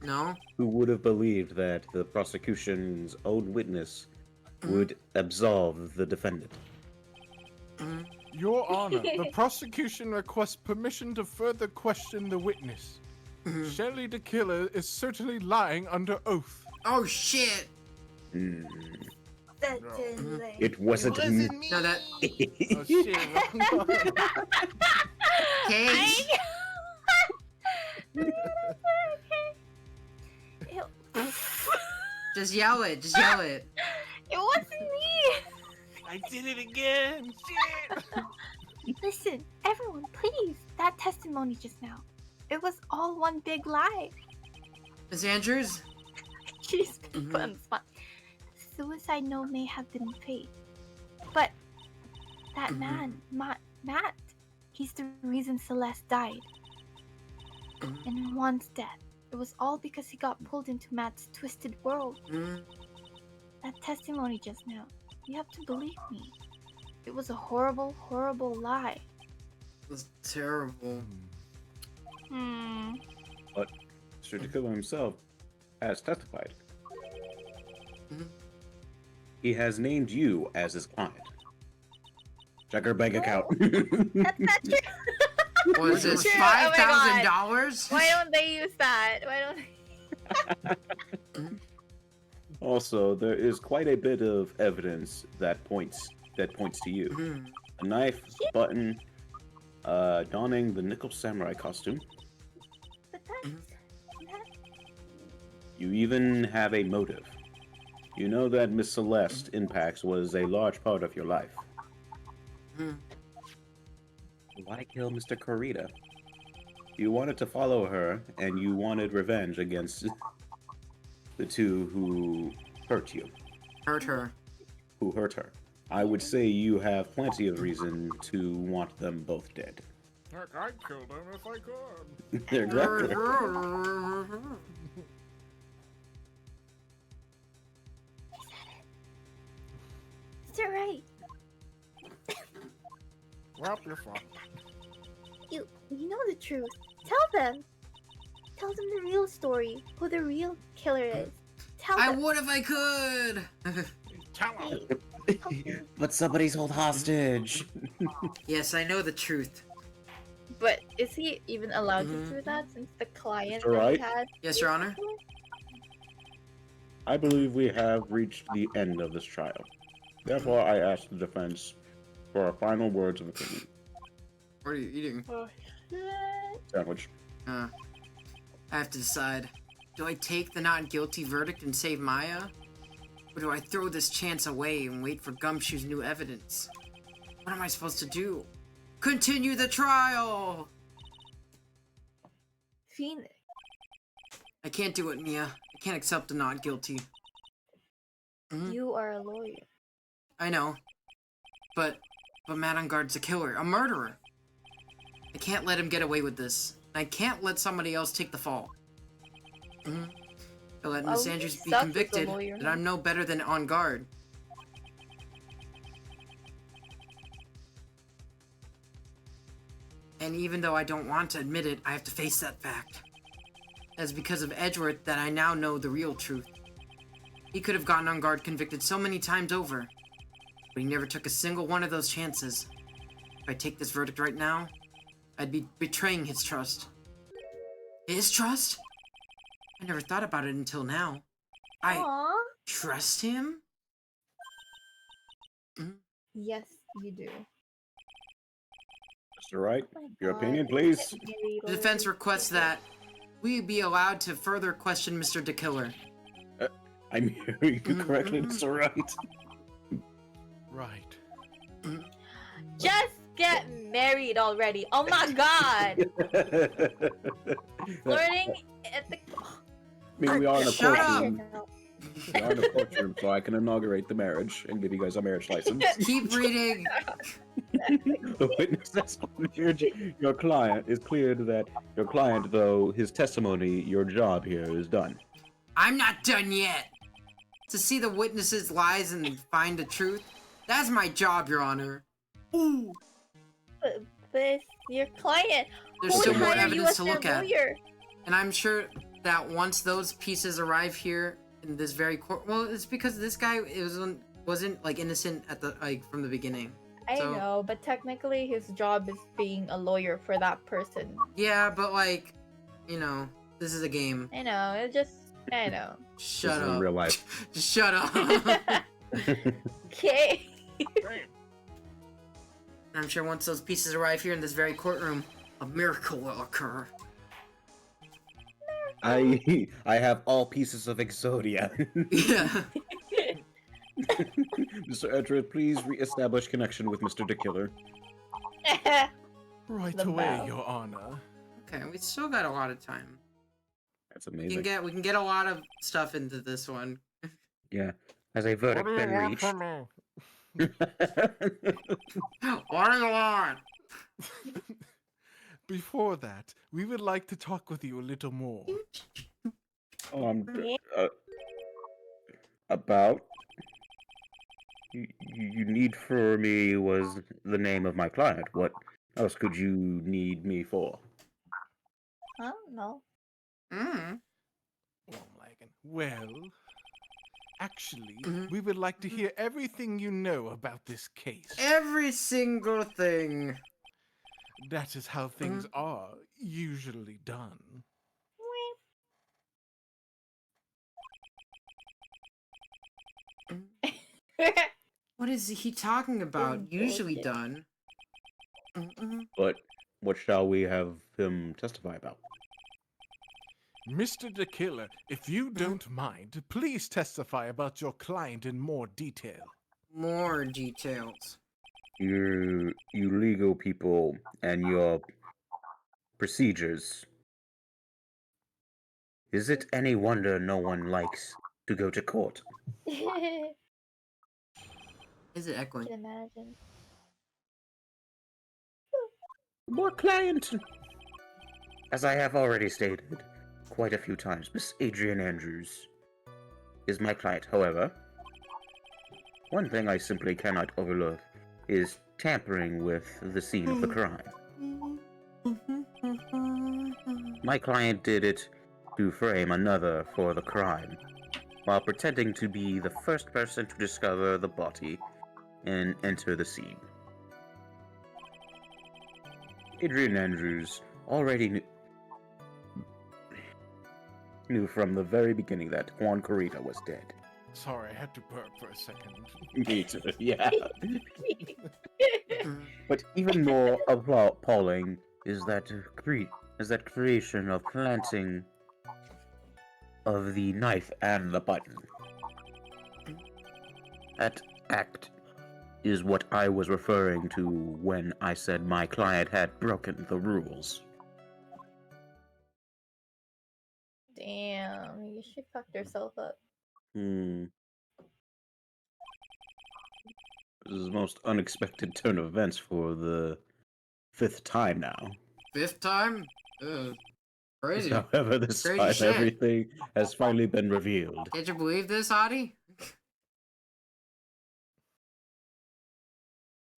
No? Who would have believed that the prosecution's own witness would absolve the defendant? Your Honor, the prosecution requests permission to further question the witness. Shelly the Killer is certainly lying under oath. Oh shit! Hmm. Certainly. It wasn't me. No, that... Oh shit. Case! Just yell it, just yell it. It wasn't me! I did it again. Shit. Listen, everyone, please. That's testimony just now. It was all one big lie. Miss Andrews? She's been put on the spot. Suicide note may have been fake, but that man, Matt, he's the reason Celeste died. And Juan's death, it was all because he got pulled into Matt's twisted world. That testimony just now, you have to believe me. It was a horrible, horrible lie. It was terrible. But Mr. DeKiller himself has testified. He has named you as his client. Check her bank account. That's not true. Was this True. Oh my God. $5,000? Why don't they use that? Why don't Also, there is quite a bit of evidence that points to you. A knife, a button, donning the nickel samurai costume. But that's You even have a motive. You know that Miss Celeste Impacts was a large part of your life. Why kill Mr. Corita? You wanted to follow her, and you wanted revenge against the two who hurt you. Hurt her. Who hurt her. I would say you have plenty of reason to want them both dead. Heck, I'd kill them if I could. Exactly. You're right. Well, you're fine. You know the truth. Tell them. Tell them the real story. Who the real killer is. Tell I them. would if I could. Tell them. But somebody's hold hostage. Yes, I know the truth. But is he even allowed to do that since the client All that right. he had? Yes, Your Honor. I believe we have reached the end of this trial. Therefore, I ask the defense for our final words of opinion. What are you eating? Sandwich. I have to decide. Do I take the not guilty verdict and save Maya? Or do I throw this chance away and wait for Gumshoe's new evidence? What am I supposed to do? Continue the trial! Phoenix. I can't do it, Mia. I can't accept the not guilty. You are a lawyer. I know. But Matt Engarde's a killer, a murderer. I can't let him get away with this. I can't let somebody else take the fall. I'll let Miss Well, Andrews he be sucks as a convicted, lawyer, that huh? I'm no better than On Guard. And even though I don't want to admit it, I have to face that fact. It's because of Edgeworth that I now know the real truth. He could have gotten On Guard convicted so many times over, but he never took a single one of those chances. If I take this verdict right now, I'd be betraying his trust. His trust? I never thought about it until now. I Aww. trust him? Yes, you do. Mr. Wright, Oh my your God, opinion, I please. get married The defense already. requests that we be allowed to further question Mr. DeKiller. I'm hearing you correctly, Mr. Wright. Right. Just get married already. Oh my God. Flirting at the. I mean, we are in a Shut up. courtroom. We are in a courtroom, so I can inaugurate the marriage and give you guys a marriage license. Keep reading. The witness that's on your client is cleared that your client, though his testimony, your job here is done. I'm not done yet. To see the witnesses' lies and find the truth, that's my job, Your Honor. Ooh. But it's your client. There's Who still would more hire you evidence as to their look at. lawyer? And I'm sure that once those pieces arrive here in this very court, well, it's because this guy wasn't like innocent at the from the beginning. I So- know, but technically his job is being a lawyer for that person. Yeah, but like, this is a game. I know, I know. Shut This is up. in real life. Just shut up. Okay. I'm sure once those pieces arrive here in this very courtroom, a miracle will occur. I have all pieces of Exodia. Yeah. Mr. Edgeworth, please re-establish connection with Mr. DeKiller. Right The away, bell. Your Honor. Okay, we still got a lot of time. That's We amazing. can get a lot of stuff into this one. Yeah. Has a What verdict do you been want reached? from me? What do you want? Before that, we would like to talk with you a little more. About you need for me was the name of my client. What else could you need me for? I don't know. Mm. Well, actually, Mhm. we would like to hear everything you know about this case. Every single thing. That is how things are usually done. What is he talking about? It's Usually bullshit. done. But what shall we have him testify about? Mr. the Killer, if you don't mind, please testify about your client in more detail. More details. You legal people and your procedures. Is it any wonder no one likes to go to court? Is it echoing? Can imagine. More client. As I have already stated quite a few times, Miss Adrian Andrews is my client. However, one thing I simply cannot overlook is tampering with the scene of the crime. My client did it to frame another for the crime, while pretending to be the first person to discover the body and enter the scene. Adrian Andrews already knew from the very beginning that Juan Corita was dead. Sorry, I had to burp for a second. Me too, yeah. But even more appalling is that creation of planting of the knife and the button. That act is what I was referring to when I said my client had broken the rules. Damn, you should fuck yourself up. This is the most unexpected turn of events for the 5th time now. 5th time? Crazy. However, this Crazy time shit. everything has finally been revealed. Can't you believe this, Adi?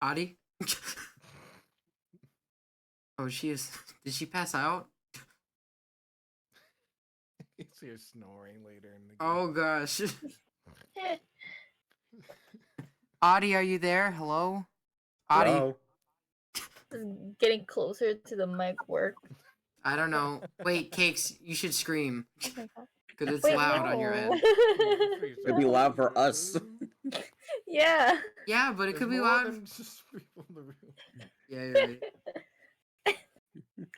Adi? Oh, she is. Did she pass out? You see her snoring later in the game. Oh gosh. Adi, are you there? Hello? Adi? Hello? Getting closer to the mic work. I don't know. Wait, Cakes, you should scream. Oh my god. Because it's Wait, loud on your no. end. It'd be loud for us. Yeah. Yeah, but it could be There's more loud. than just people in the room. Yeah, you're right.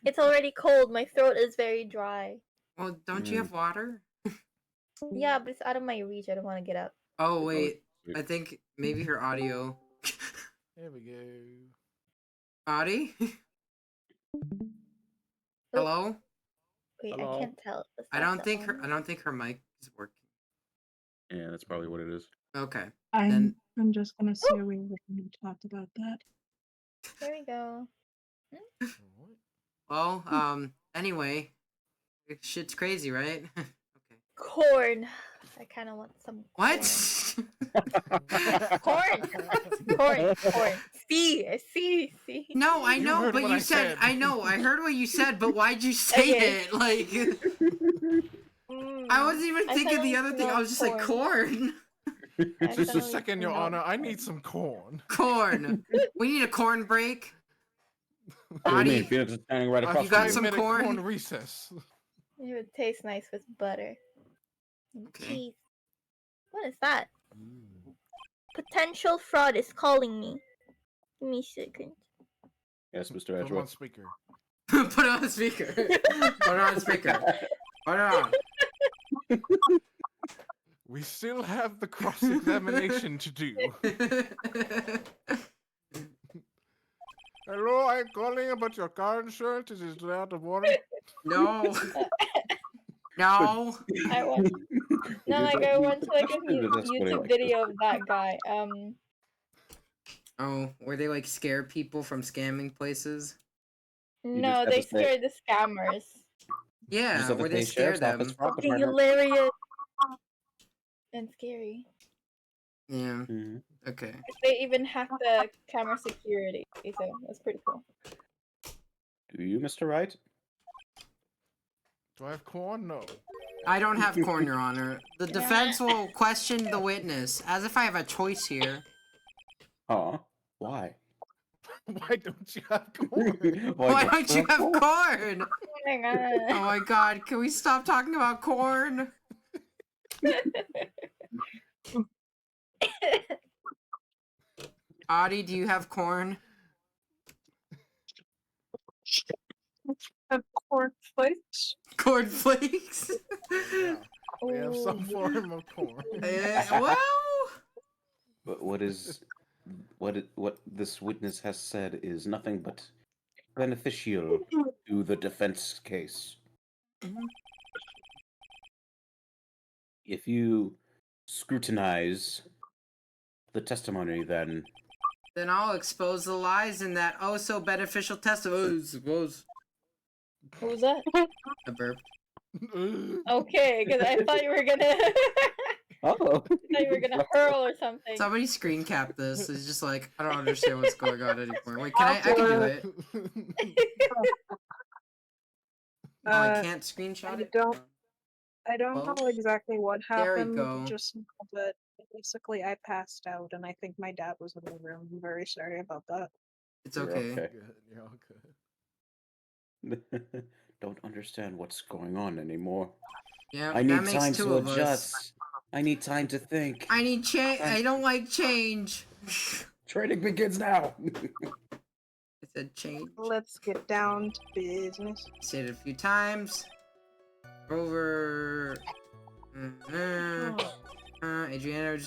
It's already cold. My throat is very dry. Well, don't you have water? Yeah, but it's out of my reach. I don't want to get up. Oh, wait. I think maybe her audio. There we go. Adi? Hello? Wait, Hello? I can't tell. Is I that don't the think her on? I don't think her mic is working. Yeah, that's probably what it is. Okay. I'm just gonna say we already talked about that. There we go. Well, anyway. Shit's crazy, right? Okay. Corn. I kind of want some What? corn. Corn. Corn. See. No, I You know, heard but what you I said said. I know. I heard what you said, but why'd you say Okay. it? Like I wasn't even I thinking the kinda other thing. I was just like corn. Just a kinda second, like Your to know. Honor. I need some corn. Corn. We need a corn break. What do you mean? Adi, Phoenix is standing right Oh, across you got from you. some 5-minute corn? recess. It would taste nice with butter. And Okay. cheese. What is that? Potential fraud is calling me. Give me a second. Yes, Mr. Put 'em on Edgeworth. speaker. Put it on speaker. Put it on speaker. Put it on. We still have the cross-examination to do. Hello, I'm calling about your car insurance. Is it out of order? No. No. I want no, like I want like a That's funny YouTube like video of that guy. Oh, where they like scare people from scamming places? No, have they to say- scared the scammers. You Yeah, just have to where they say scare sheriff's office, them. fraud Fucking department. hilarious and scary. Yeah. Mhm. Okay. They even hack the camera security, so that's pretty cool. Do you, Mr. Wright? Do I have corn? No. I don't have corn, Your Honor. The defense will question the witness, as if I have a choice here. Huh? Why? Why don't you have corn? Why don't you have corn? Oh my god. Oh my god, can we stop talking about corn? Adi, do you have corn? Have cornflakes. Corn flakes? Yeah, we have some Ooh. form of corn. Well, But what this witness has said is nothing but beneficial to the defense case. If you scrutinize the testimony, then then I'll expose the lies in that oh so beneficial testimony. Suppose What was that? a burp. Okay, because I thought you were gonna oh, thought you were gonna hurl or something. Somebody screen cap this. It's just like I don't understand what's going on anymore. Wait, can I can do it. Oh, I can't screenshot it. I don't Well, know exactly what there we happened. go. Just know that basically I passed out, and I think my dad was in the room. I'm very sorry about that. It's You're okay. okay. Good, you're okay. don't understand what's going on anymore. Yeah, I that need makes time two to of us. adjust. I need time to think. I need change. I don't like change. Training begins now. I said change. Let's get down to business. Said it a few times. Over. Adriana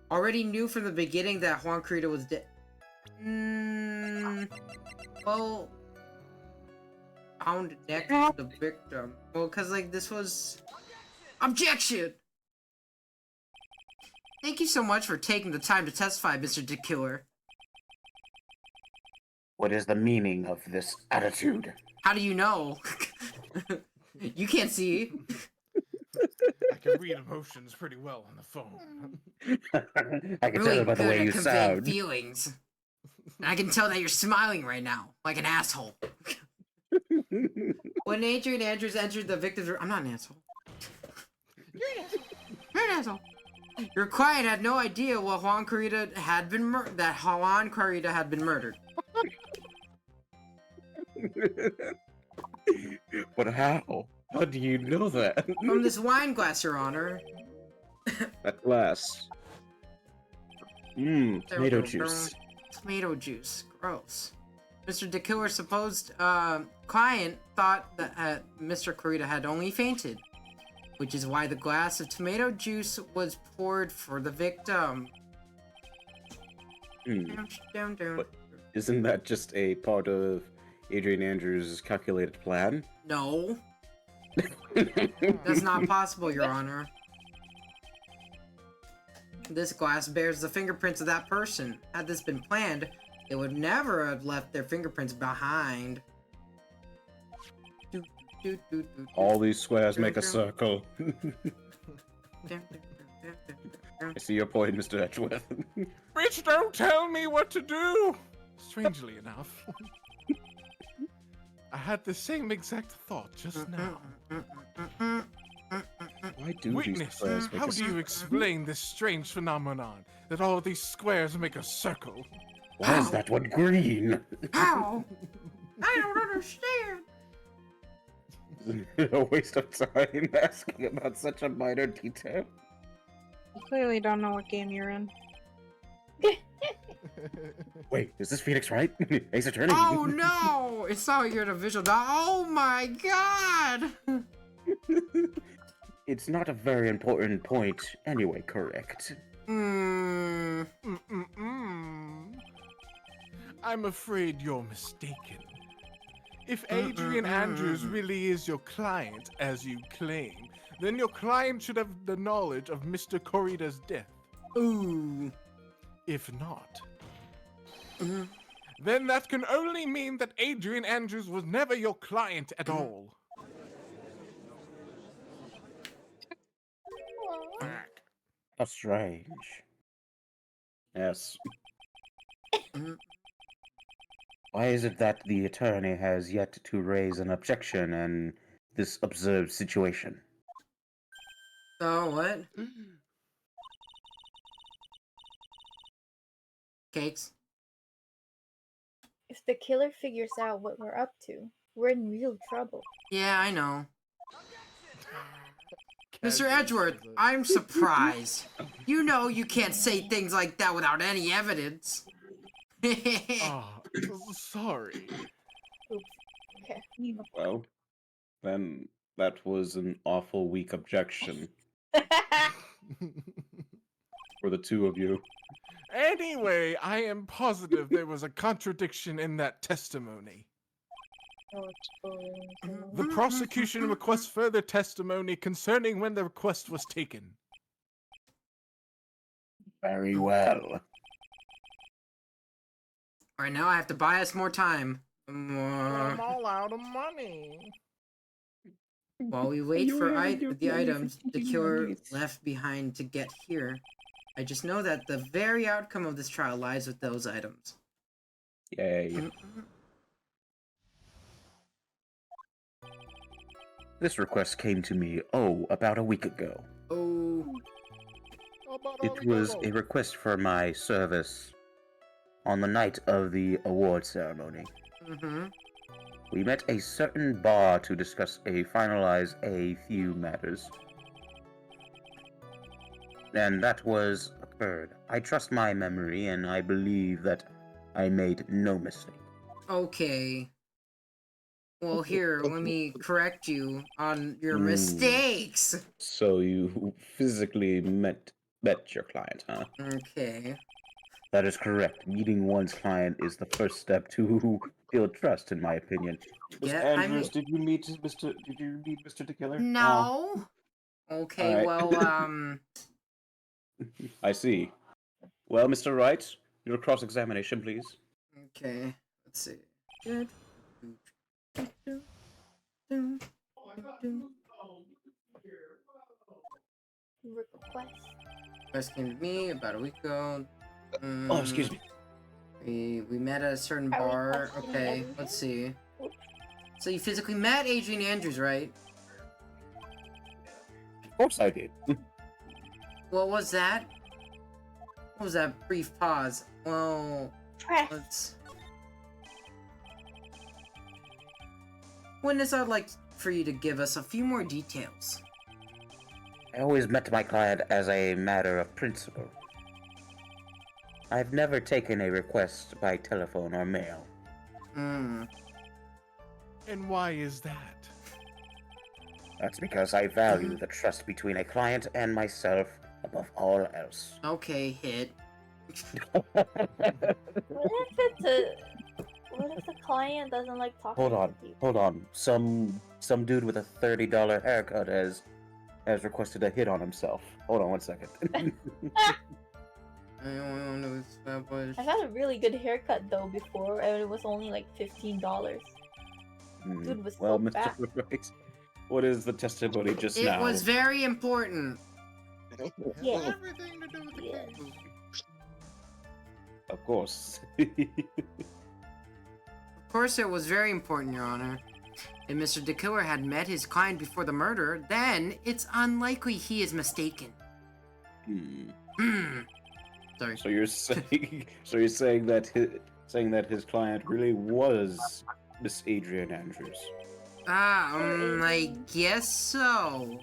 already knew from the beginning that Juan Carita was dead. Well, found next to the victim. Well, cause like this was objection. Thank you so much for taking the time to testify, Mr. The Killer. What is the meaning of this attitude? How do you know? You can't see. I can read emotions pretty well on the phone. I can Really tell by the good way at you conveying sound. feelings. And I can tell that you're smiling right now, like an asshole. When Adrian Andrews entered the victim's room, I'm not an asshole. You're an asshole. Your client had no idea what Juan Carita had been murdered. But how? How do you know that? From this wine glass, Your Honor. That glass. Mmm, tomato juice. Tomato juice. Gross. Mr. The Killer's supposed client thought that Mr. Carita had only fainted, which is why the glass of tomato juice was poured for the victim. Hmm. But isn't that just a part of Adrian Andrews' calculated plan? No. That's not possible, Your Honor. This glass bears the fingerprints of that person. Had this been planned, they would never have left their fingerprints behind. All these squares make a circle. I see your point, Mr. Edgeworth. Bitch, don't tell me what to do! Strangely enough, I had the same exact thought just now. Why do these Witness, squares make how a do you circle? explain this strange phenomenon that all these squares make a circle? Why is that one green? How? I don't understand. Isn't it a waste of time asking about such a minor detail? You clearly don't know what game you're in. Wait, is this Phoenix Wright? Ace Attorney? Oh no! It's not you're the visual dog. Oh my god! It's not a very important point anyway, correct? Hmm. I'm afraid you're mistaken. If Adrian Andrews really is your client, as you claim, then your client should have the knowledge of Mr. Corrida's death. Ooh. If not, then that can only mean that Adrian Andrews was never your client at all. How strange. Yes. Why is it that the attorney has yet to raise an objection in this absurd situation? Oh, what? Cakes? If the killer figures out what we're up to, we're in real trouble. Yeah, I know. Mr. Edgeworth, I'm surprised. You know you can't say things like that without any evidence. Ah, sorry. Oops. Okay. Well, then that was an awful weak objection for the two of you. Anyway, I am positive there was a contradiction in that testimony. The prosecution requests further testimony concerning when the request was taken. Very well. Alright, now I have to buy us more time. I'm all out of money. While we wait for the items the killer left behind to get here, I just know that the very outcome of this trial lies with those items. Yay. This request came to me, about a week ago. Oh. It was a request for my service on the night of the award ceremony. We met a certain bar to finalize a few matters. And that was occurred. I trust my memory, and I believe that I made no mistake. Okay. Well, here, let me correct you on your mistakes. So you physically met your client, huh? Okay. That is correct. Meeting one's client is the first step to build trust, in my opinion. Yeah, Mr. Andrews, did you meet Mr. the Killer? No. Okay, Alright. well, I see. Well, Mr. Wright, your cross-examination, please. Okay, let's see. Request. Request came to me about a week ago. Oh, excuse me. We met at a certain bar. Okay, let's see. So you physically met Adrian Andrews, right? Of course I did. What was that? What was that brief pause? Well, let's... Witness, I'd like for you to give us a few more details. I always met my client as a matter of principle. I've never taken a request by telephone or mail. And why is that? That's because I value the trust between a client and myself above all else. Okay, hit. What if the client doesn't like talking to people? Hold on. Some dude with a $30 haircut has requested a hit on himself. Hold on 1 second. I had a really good haircut though before, and it was only like $15. Dude was so Mr. fat. Wright, what is the testimony just now? It was very important. Yeah. Everything to do with the Yeah. case. Of course. Of course it was very important, Your Honor. If Mr. the Killer had met his client before the murder, then it's unlikely he is mistaken. Sorry. So you're saying that his client really was Miss Adrian Andrews. I guess so.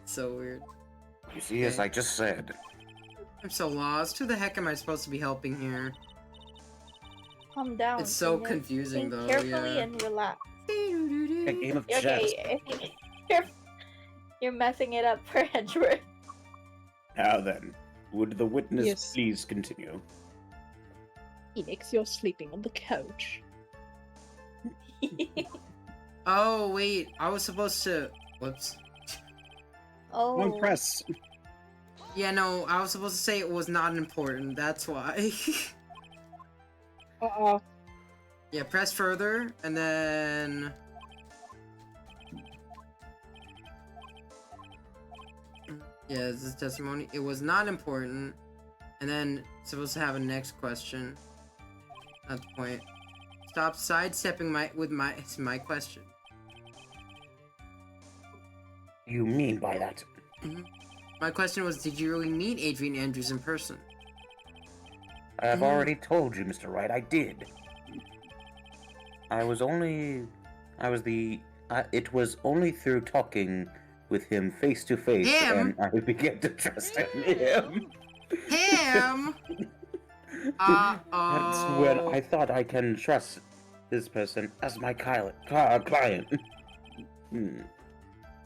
So weird. You see, as I just said. I'm so lost. Who the heck am I supposed to be helping here? Calm down. It's so Senior. confusing, Think though. carefully Yeah. and relax. A game of chess. Okay, I think you're messing it up for Edgeworth. Now then, would the witness please continue? Phoenix, you're sleeping on the couch. Oh wait, I was supposed to. Whoops. Oh. One press. Yeah, no, I was supposed to say it was not important. That's why. Uh-oh. Yeah, press further, and then. Yeah, this is testimony. It was not important, and then supposed to have a next question. At the point. Stop sidestepping my question. You mean by that? My question was, did you really meet Adrian Andrews in person? I have already told you, Mr. Wright, I did. It was only through talking with him face to face, and I began to trust him. Him? That's when I thought I can trust this person as my client.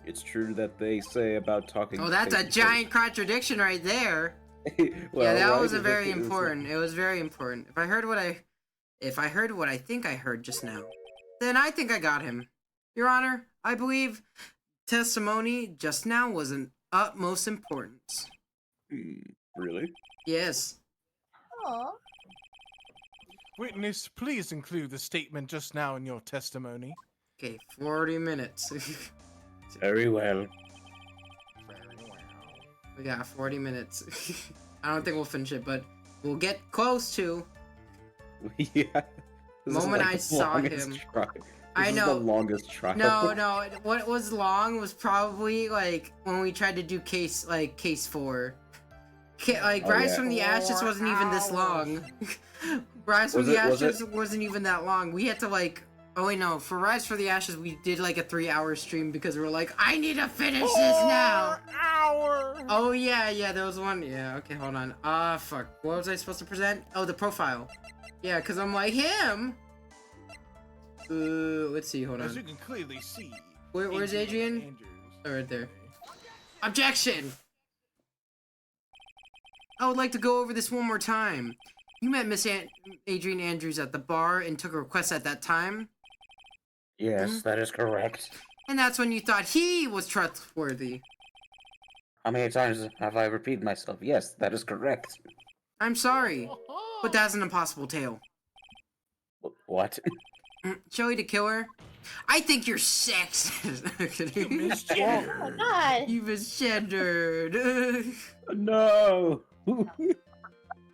It's true that they say about talking. Oh, that's a face-to-face. giant contradiction right there. Well, Yeah, that right, was a it very is. important. It was very important. If I heard what I think I heard just now, then I think I got him. Your Honor, I believe testimony just now was an utmost importance. Really? Yes. Aw. Witness, please include the statement just now in your testimony. Okay, 40 minutes. Very well. Very well. We got 40 minutes. I don't think we'll finish it, but we'll get close to. Yeah. This is Moment like I the saw longest him. Trial. I This is know. the longest trial. No. What was long was probably like when we tried to do case 4. Like Oh, Rise yeah. from the Ashes wasn't even this long. Rise from Was the it- was Ashes wasn't even that long. We had to like. Oh wait, no. For Rise for the Ashes, we did like a 3-hour stream because we were like, I need to finish this now. Hour. Oh yeah, there was one. Yeah, okay, hold on. Fuck. What was I supposed to present? Oh, the profile. Yeah, cause I'm like him. Let's see. Hold As you on. can clearly see. Where's Adrian? Andrews. Oh, right there. Objection! I would like to go over this one more time. You met Miss Adrian Andrews at the bar and took a request at that time, Yes, that is correct. and that's when you thought he was trustworthy. How many times have I repeated myself? Yes, that is correct. I'm sorry, but that's an impossible tale. What? Joey the Killer? I think you're sexist. Oh my god. You misgendered. No!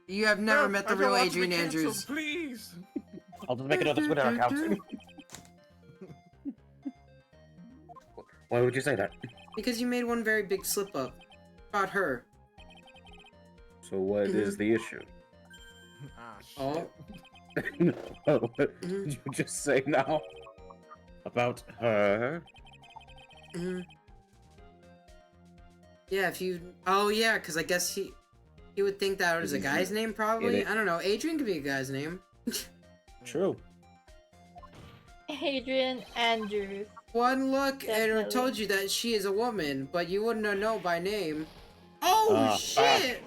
You have never met the I don't real want to be Adrian canceled, Andrews. Please. I'll just make another Twitter account. Why would you say that? Because you made one very big slip up. About her. So what is the issue? Ah, shit. Oh. No, what did you just say now? About her? Yeah, if you. Oh yeah, because I guess he would think that was a guy's name, probably. It- I don't know. Adrian could be a guy's name. True. Adrian Andrews. One look and it Definitely. told you that she is a woman, but you wouldn't have known by name. Oh Ah, shit!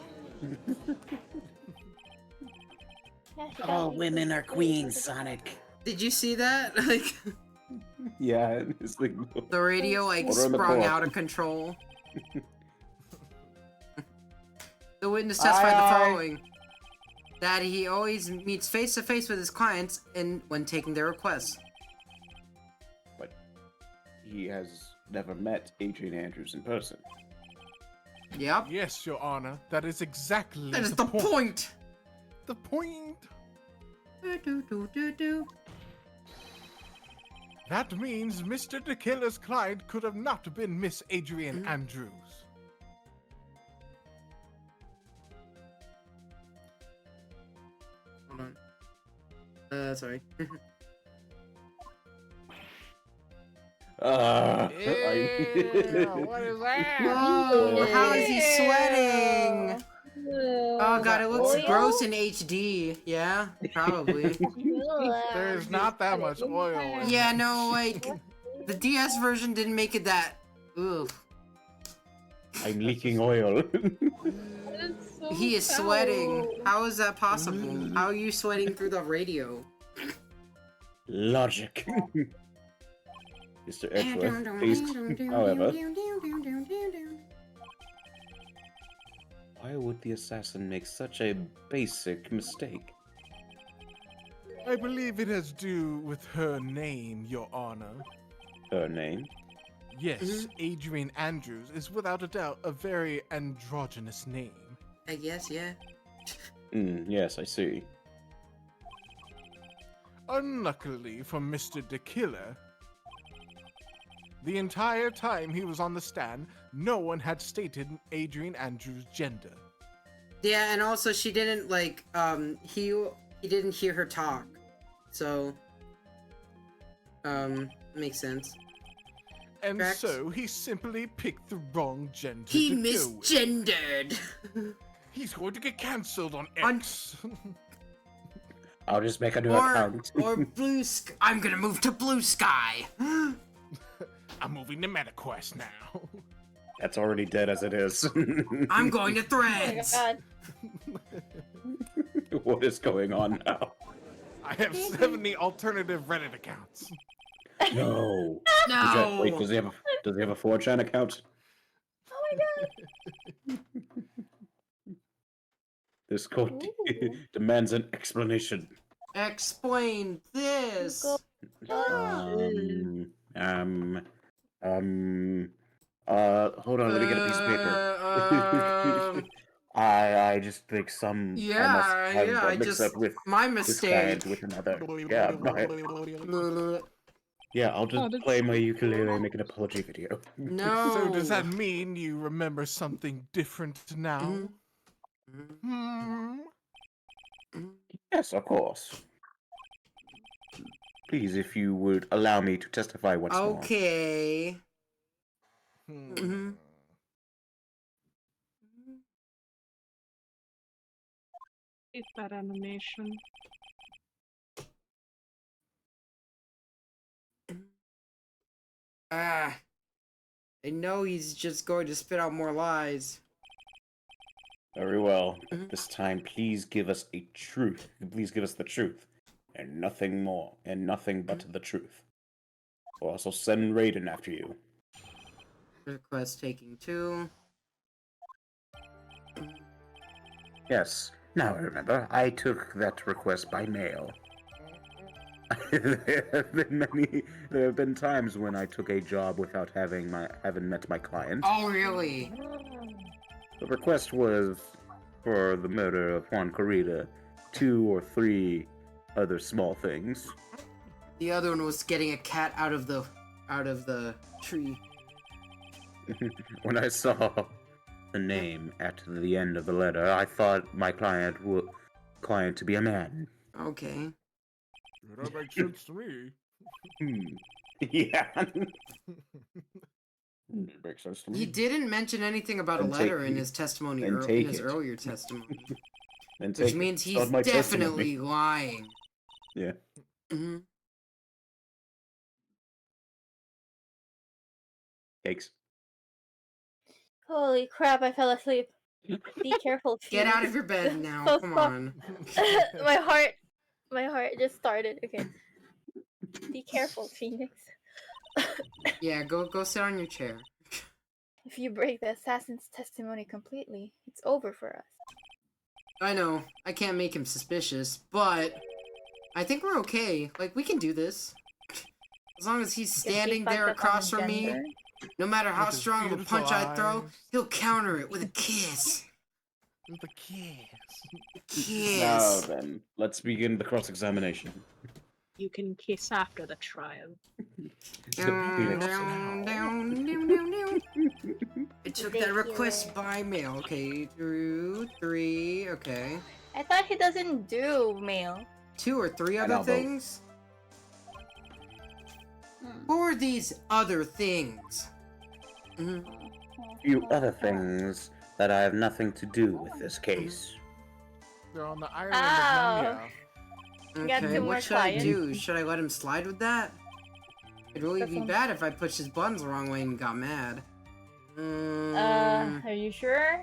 Yeah, he All got women are queens, Sonic. Did you see that? Like Yeah, it's like the radio like Order in the sprung book. out of control. The witness testified the Aye. following: that he always meets face to face with his clients and when taking their requests. But he has never met Adrian Andrews in person. Yep. Yes, Your Honor. That is exactly That is the point. The point. Do-do-do-do-do. That means Mr. the Killer's client could have not been Miss Adrian Andrews. Hold on. Sorry. Ew, what is that? Whoa, how is he sweating? Oh god, it looks Oil? gross in HD. Yeah, probably. There's not that much oil. in it. Yeah, no, like, the DS version didn't make it that. Oof. I'm leaking oil. It's He is sweating. How is that possible? How are you sweating through the radio? Logic. Mr. Edgeworth, please, however, why would the assassin make such a basic mistake? I believe it has to do with her name, Your Honor. Her name? Yes, Adrian Andrews is without a doubt a very androgynous name. I guess, yeah. Yes, I see. Unluckily for Mr. DeKiller, the entire time he was on the stand, no one had stated Adrian Andrews' gender. Yeah, and also she didn't, like, he didn't hear her talk. So, makes sense. And Correct. so he simply picked the wrong gender He to go with. misgendered! He's going to get cancelled on X. I'll just make a new Or account. Blue Sky. I'm gonna move to Blue Sky! I'm moving to MetaQuest now. That's already dead as it is. I'm going to Oh my Threads! god. What is going on now? I have 70 alternative Reddit accounts. No. No! Wait, does he have a 4chan account? Oh my god. This court Ooh. demands an explanation. Explain this! Go- Hold on, let me get a piece of paper. I just think some. Yeah, I must have yeah, I mixed just. up with My this client mistake. with another. Yeah, I'll just Oh, that's- play my ukulele and make an apology video. No! So does that mean you remember something different now? Hmm. Yes, of course. Please, if you would allow me to testify once more. Okay. Hmm. Mhm. It's that animation. Ah. I know he's just going to spit out more lies. Very well. Mhm. This time, please give us a truth. Please give us the truth. And nothing more. And nothing but the truth. We'll also send Raiden after you. Request taking 2. Yes. Now I remember. I took that request by mail. There have been times when I took a job without having met my client. Oh, really? The request was for the murder of Juan Corrida, 2 or 3 other small things. The other one was getting a cat out of the tree. When I saw the name at the end of the letter, I thought my client to be a man. Okay. That makes sense to me. Yeah. Makes sense to me. He didn't mention anything about a Then letter take in it. his testimony Then in take his it. earlier testimony, Then which take it. means It's he's not my definitely testimony. lying. Yeah. hmm Yikes. Holy crap, I fell asleep. Be careful, Get out Phoenix. of your bed now. So Come stop. on. my heart just started. Okay. Be careful, Phoenix. Yeah, go sit on your chair. If you break the assassin's testimony completely, it's over for us. I know, I can't make him suspicious, but I think we're okay. Like, we can do this. As long as he's If he standing fucked there up on across the from me, gender, no matter how With his strong of a beautiful punch I throw, eyes. he'll counter it with a kiss. With a kiss. Kiss. Now then, let's begin the cross-examination. You can kiss after the trial. Down, Phoenix. down, down, down, down, down. I took that Ridiculous. request by mail. Okay, 2, 3, okay. I thought he doesn't do mail. 2 or 3 And other I'll vote. things? What were these other things? Mhm. Few other things that I have nothing to do with this case. They're on the island Oh. of Namia. You got Okay, two more what should I clients. do? Should I let him slide with that? It'd really That be sounds- bad if I pushed his buttons the wrong way and got mad. Are you sure?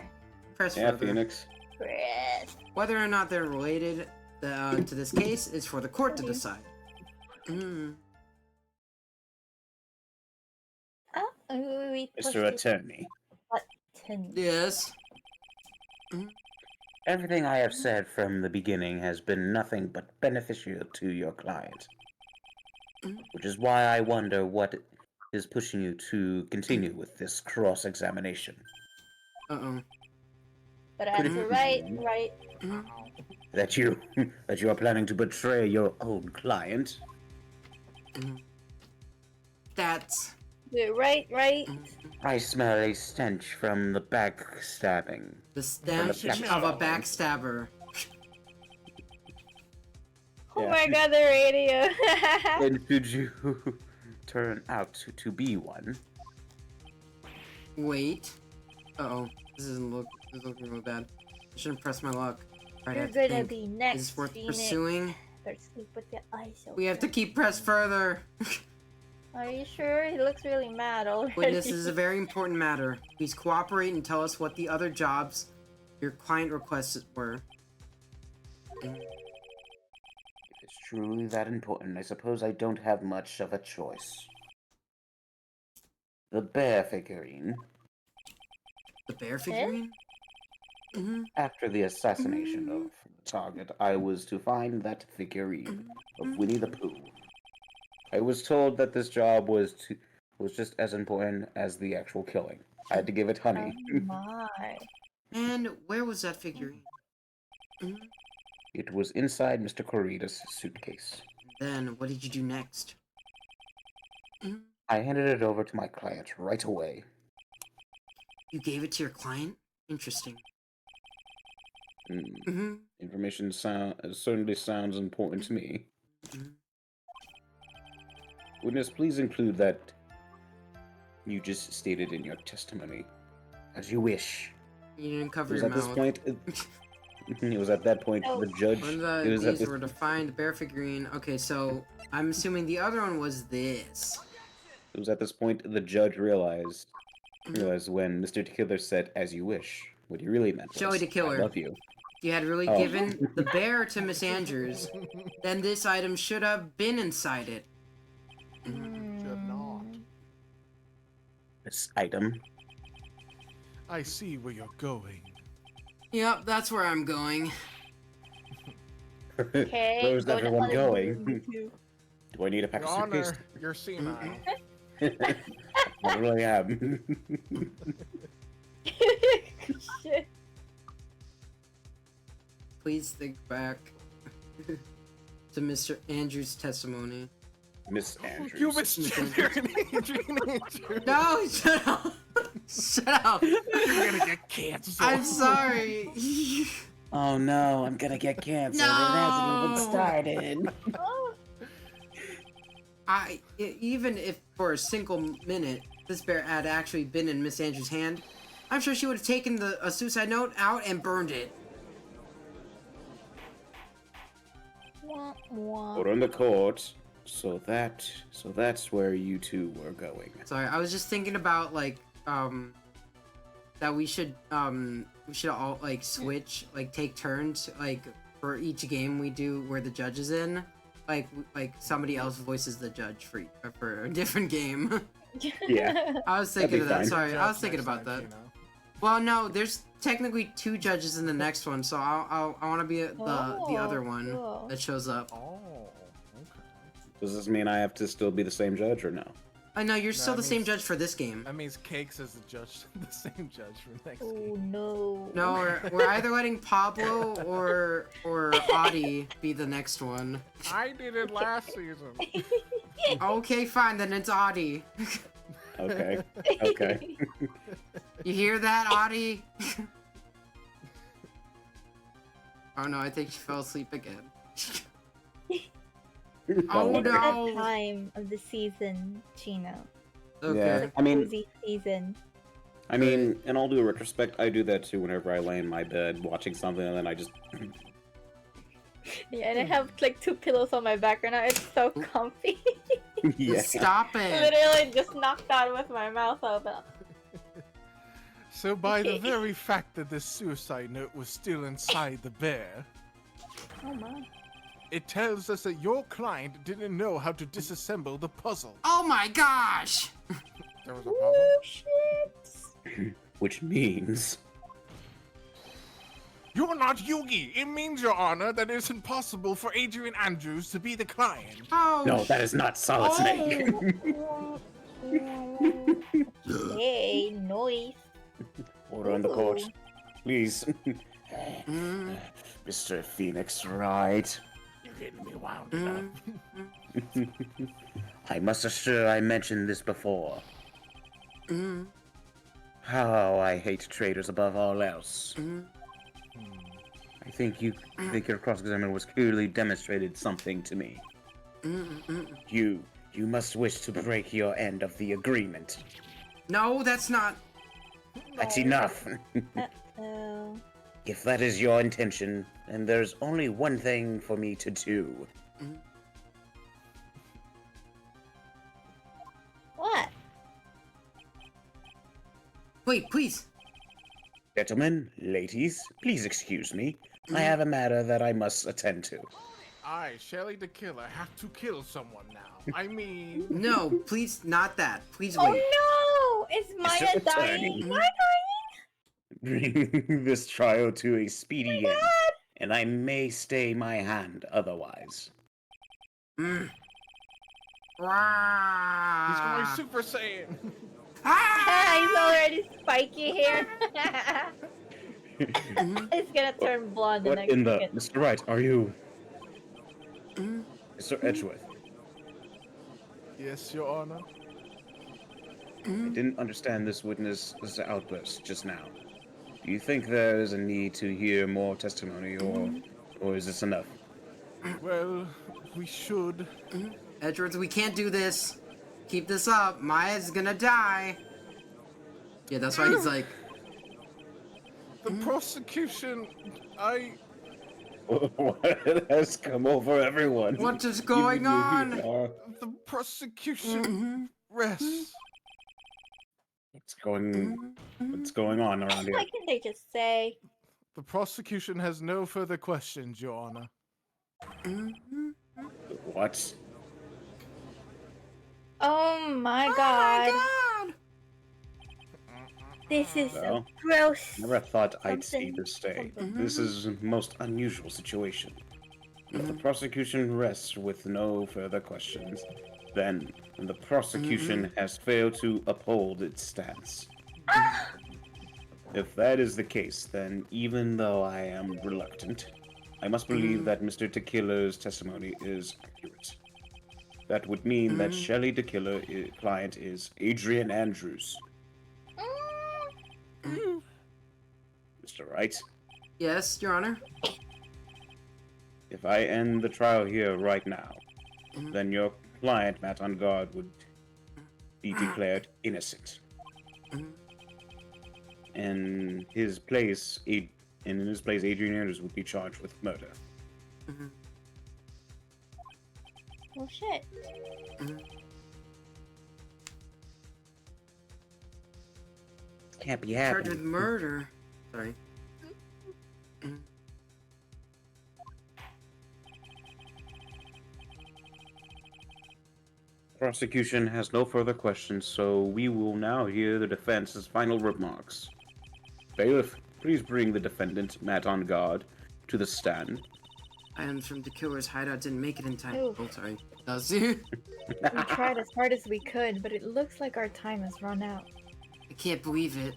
Press Yeah, further. Phoenix. Chris. Whether or not they're related to this case is for the court to decide. Mm. We pushed Mr. this Attorney, button. Yes. everything I have said from the beginning has been nothing but beneficial to your client. Which is why I wonder what is pushing you to continue with this cross-examination. Uh-oh. But answer right. That you are planning to betray your own client? That's... Right. I smell a stench from the backstabbing. the stench of a backstabber. Oh my god, the radio. And should you turn out to be one? Wait. Uh-oh. This is looking really bad. I shouldn't press my luck. Right, I You're have to gonna think. be next. Is this worth Phoenix. pursuing? Better sleep with your eyes open. We have to keep press further. Are you sure? He looks really mad already. Witness, this is a very important matter. Please cooperate and tell us what the other jobs your client requests were. If it's truly that important, I suppose I don't have much of a choice. The bear figurine. The bear figurine? After the assassination of the target, I was to find that figurine of Winnie the Pooh. I was told that this job was just as important as the actual killing. I had to give it honey. Oh my. And where was that figurine? It was inside Mr. Corrida's suitcase. Then, what did you do next? I handed it over to my client right away. You gave it to your client? Interesting. Information certainly sounds important to me. Witness, please include that you just stated in your testimony. As you wish. You didn't cover It was your at mouth. this point. It was at that point the judge. When it was at these this, were to find the bear figurine. Okay, so I'm assuming the other one was this. It was at this point the judge realized when Mr. Killer said, "As you wish." What he really meant was, Joey the Killer. "I love you." You had really Oh. given the bear to Miss Andrews. Then this item should have been inside it. Should not. This item. I see where you're going. Yep, that's where I'm going. Okay. Where's go to everyone Hollywood going? too. Do I need a pack Your of suitcase? Honor, you're senile. I really am. Shit. Please think back to Mr. Andrews' testimony. Miss Andrews. You misgendered Adrian Andrews. No, shut up! Shut up! You're gonna get canceled. I'm sorry. Oh no, I'm gonna get canceled. No! It hasn't even started. Even if for a single minute this bear had actually been in Miss Andrews' hand, I'm sure she would have taken a suicide note out and burned it. We're in the court, so that's where you two were going. Sorry, I was just thinking about like that we should all like switch, like take turns, like for each game we do where the judge is in, like somebody else voices the judge for a different game. Yeah. I was thinking of that. fine. Sorry, I was Judge thinking next about time, that. you know. Well, no, there's technically 2 judges in the next one, so I want to be the other one cool. that shows up. Oh, okay. Does this mean I have to still be the same judge or no? I know you're still that the same means- judge for this game. That means Cakes is the judge, the same judge for next Oh game. no. No, we're either letting Pablo or Audie be the next one. I did it last season. Okay, fine, then it's Audie. Okay. Okay. You hear that, Audie? Oh no, I think she fell asleep again. Oh It's no! that time of the season, Chino. Okay. Yeah. It's a I mean- cozy season. I mean, in all due retrospect, I do that too whenever I lay in my bed watching something and then I just. Yeah, and I have like 2 pillows on my back right now. It's so comfy. Yeah. Stop it! Literally just knocked out with my mouth open. So by the very fact that this suicide note was still inside the bear, Oh my. it tells us that your client didn't know how to disassemble the puzzle. Oh my gosh! There was a puzzle. Oh shit. Which means You're not Yugi! It means, Your Honor, that it's impossible for Adrian Andrews to be the client. Oh, no, that is not Solid Snake. Hey, noise. Order on the court, Ooh. please. Mm, Mr. Phoenix Wright. You're getting me wound up. I must assure I mentioned this before. mm, How I hate traitors above all else. mm. I think your cross-examiner was clearly demonstrated something to me. You must wish to break your end of the agreement. No, that's not. That's enough. Uh-oh. If that is your intention, then there's only one thing for me to do. What? Wait, please. Gentlemen, ladies, please excuse me. I have a matter that I must attend to. I, Shelly the Killer, have to kill someone now. I mean... No, please, not that. Please Oh wait. no! Is Maya Mr. dying? Attorney. Maya Bring this trial to a speedy dying? end, and I may stay my hand otherwise. Mm. He's Wow. going Super Saiyan! Ah, he's already spiky here. It's gonna turn blonde the What next in the... second. Mr. Wright, are you... Mr. Edgeworth, Yes, Your Honor. I didn't understand this witness's outburst just now. Do you think there is a need to hear more testimony, or is this enough? Well, we should. Edwards, we can't do this. Keep this up. Maya's gonna die. Yeah, that's why he's like, The prosecution, What has come over everyone? what is going on? the prosecution rests. What's going on around here? What can they just say? The prosecution has no further questions, Your Honor. What? Oh my god. This is Well, so gross. Never thought I'd see Something- this day. something. This is a most unusual situation. If the prosecution rests with no further questions, then the prosecution has failed to uphold its stance. If that is the case, then even though I am reluctant, I must believe that Mr. Tequila's testimony is accurate. That would mean that Shelley Tequila client is Adrian Andrews. Mr. Wright, Yes, Your Honor. if I end the trial here right now, then your client, Matt on Guard, would be declared innocent. In his place, Adrian Andrews would be charged with murder. Oh shit. Can't be Charged with happening. murder. Sorry. Prosecution has no further questions, so we will now hear the defense's final remarks. Bailiff, please bring the defendant, Matt on Guard, to the stand. Items from the killer's hideout didn't make it in time. Ooh. Oh, sorry. Does he? We tried as hard as we could, but it looks like our time has run out. I can't believe it.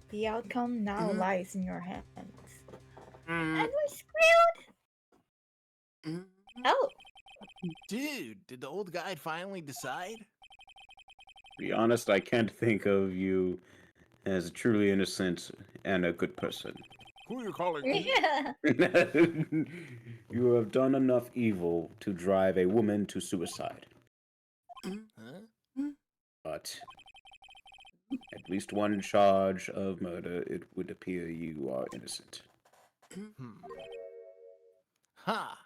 The outcome now lies in your hands. Mm, And we're screwed! mm, Oh, Dude, did the old guy finally decide? To be honest, I can't think of you as truly innocent and a good person. Who you calling? yeah. You have done enough evil to drive a woman to suicide. Huh? But at least one charge of murder, it would appear you are innocent. Ha!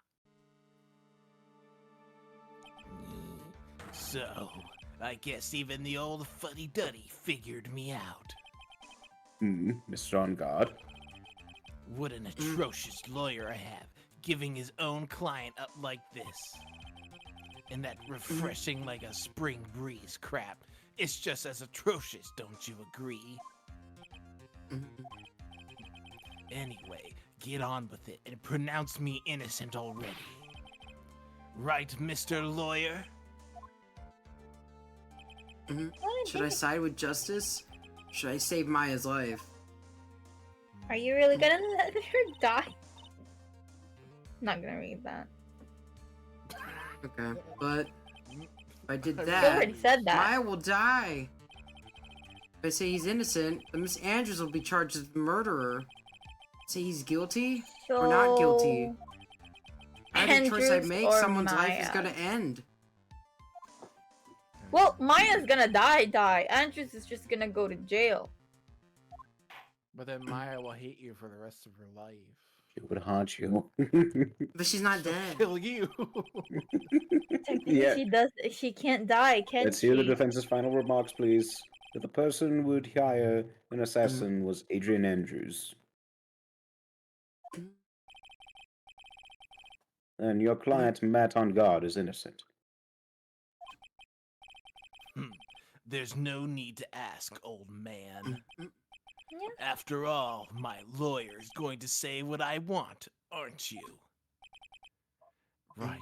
So, I guess even the old fuddy-duddy figured me out. Mr. On Guard. What an atrocious lawyer I have, giving his own client up like this. And that refreshing like a spring breeze crap. It's just as atrocious, don't you agree? Anyway, get on with it and pronounce me innocent already. Right, Mr. Lawyer? Should I side with justice? Should I save Maya's life? Are you really gonna let her die? Not gonna read that. Okay, but if I did You that, already said that. Maya will die. If I say he's innocent, then Miss Andrews will be charged as murderer. Say he's guilty or not guilty. Every choice I Andrews make, or someone's life is Maya? gonna end. Well, Maya's gonna die. Andrews is just gonna go to jail. But then Maya will hate you for the rest of her life. It would haunt you. But she's not dead. Kill you. Technically, she can't die, can Let's she? hear the defense's final remarks, please. That the person who would hire an assassin was Adrian Andrews. And your client, Matt On Guard, is innocent. There's no need to ask, old man. After all, my lawyer's going to say what I want, aren't you? Right.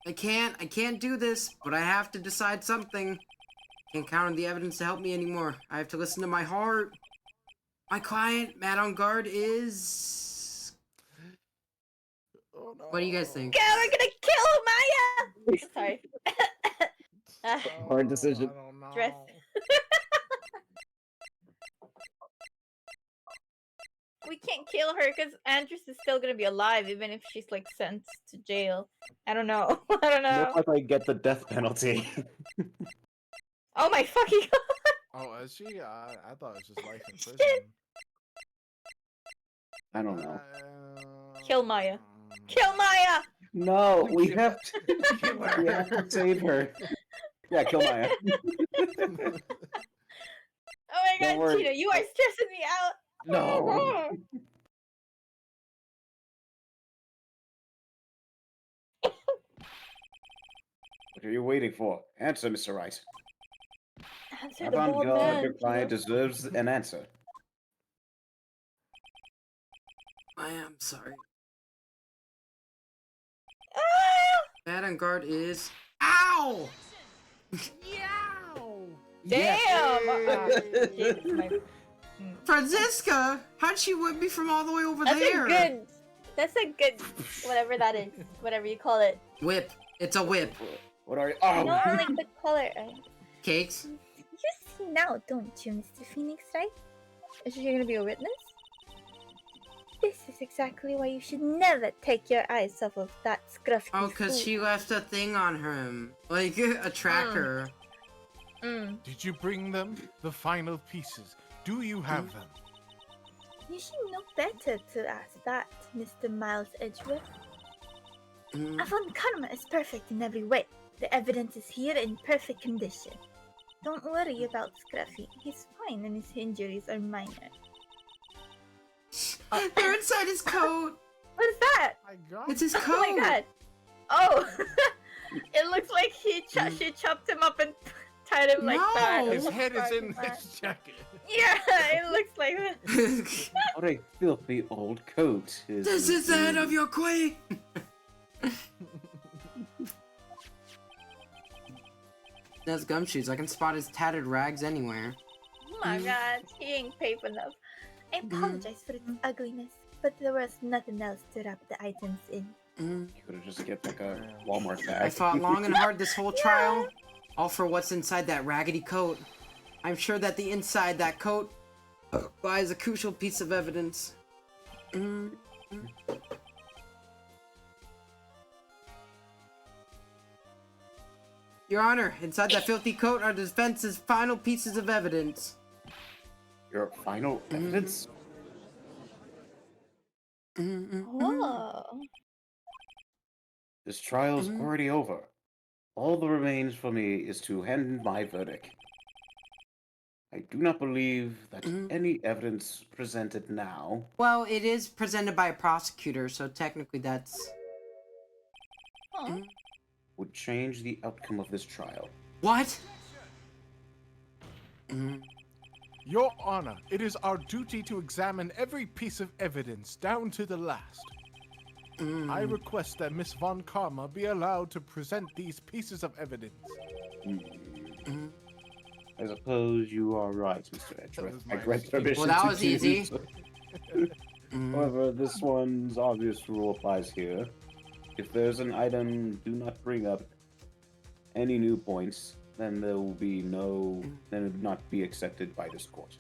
I can't do this, but I have to decide something. Can't count on the evidence to help me anymore. I have to listen to my heart. My client, Matt On Guard, is... Oh, no. What do you guys think? Yeah, we're gonna kill Maya! Sorry. Hard decision. I don't know. Dress. We can't kill her because Andrews is still gonna be alive even if she's like sent to jail. I don't know. I don't know. Looks like I get the death penalty. Oh my fucking god! Oh, is she? I thought it was just life in prison. I don't know. Kill Maya. Kill Maya! No, we have to save her. Yeah, kill Maya. Oh my Don't god, worry. Cheetah, you are stressing me out! No. What are you waiting for? Answer, Mr. Wright. Answer the Avant bald Garde, man. your client deserves an answer. I am sorry. Ah! Matt On Guard is... Ow! Damn! Yes. Jesus, my... Franziska! How'd she whip me from all the way over That's there? That's a good, whatever that is, whatever you call it. Whip. It's a whip. What are you? I Oh! don't like the color. Cakes? You see now, don't you, Mr. Phoenix, right? Is she gonna be a witness? This is exactly why you should never take your eyes off of that scruffy Oh, cause she left a thing on him. Like, a tracker. Did you bring them? The final pieces. Do you have them? You should know better to ask that, Mr. Miles Edgeworth. Avant Karma is perfect in every way. The evidence is here in perfect condition. Don't worry about Scruffy. He's fine and his injuries are minor. They're inside his coat! What is that? It's his coat! Oh my god! Oh! It looks like she chopped him up and tied him like that. No! His head is in his jacket. Yeah, it looks like that. What a filthy old coat. This is the head of your queen! That's gumshoes. I can spot his tattered rags anywhere. Oh my god, he ain't paid enough. I apologize for its ugliness, but there was nothing else to wrap the items in. You could have just get like a Walmart bag. I fought long and hard this whole trial, all for what's inside that raggedy coat. I'm sure that the inside that coat lies a crucial piece of evidence. Your Honor, inside that filthy coat are the defense's final pieces of evidence. Your final evidence? Oh. This trial's already over. All that remains for me is to hand in my verdict. I do not believe that any evidence presented now Well, it is presented by a prosecutor, so technically that's... Huh. would change the outcome of this trial. What? Your Honor, it is our duty to examine every piece of evidence down to the last. I request that Miss Von Karma be allowed to present these pieces of evidence. I suppose you are right, Mr. Edgeworth. was I my grant permission Well, that to was easy. choose. However, this one's obvious rule applies here. If there's an item, do not bring up any new points, then there will be no, then it would not be accepted by this court.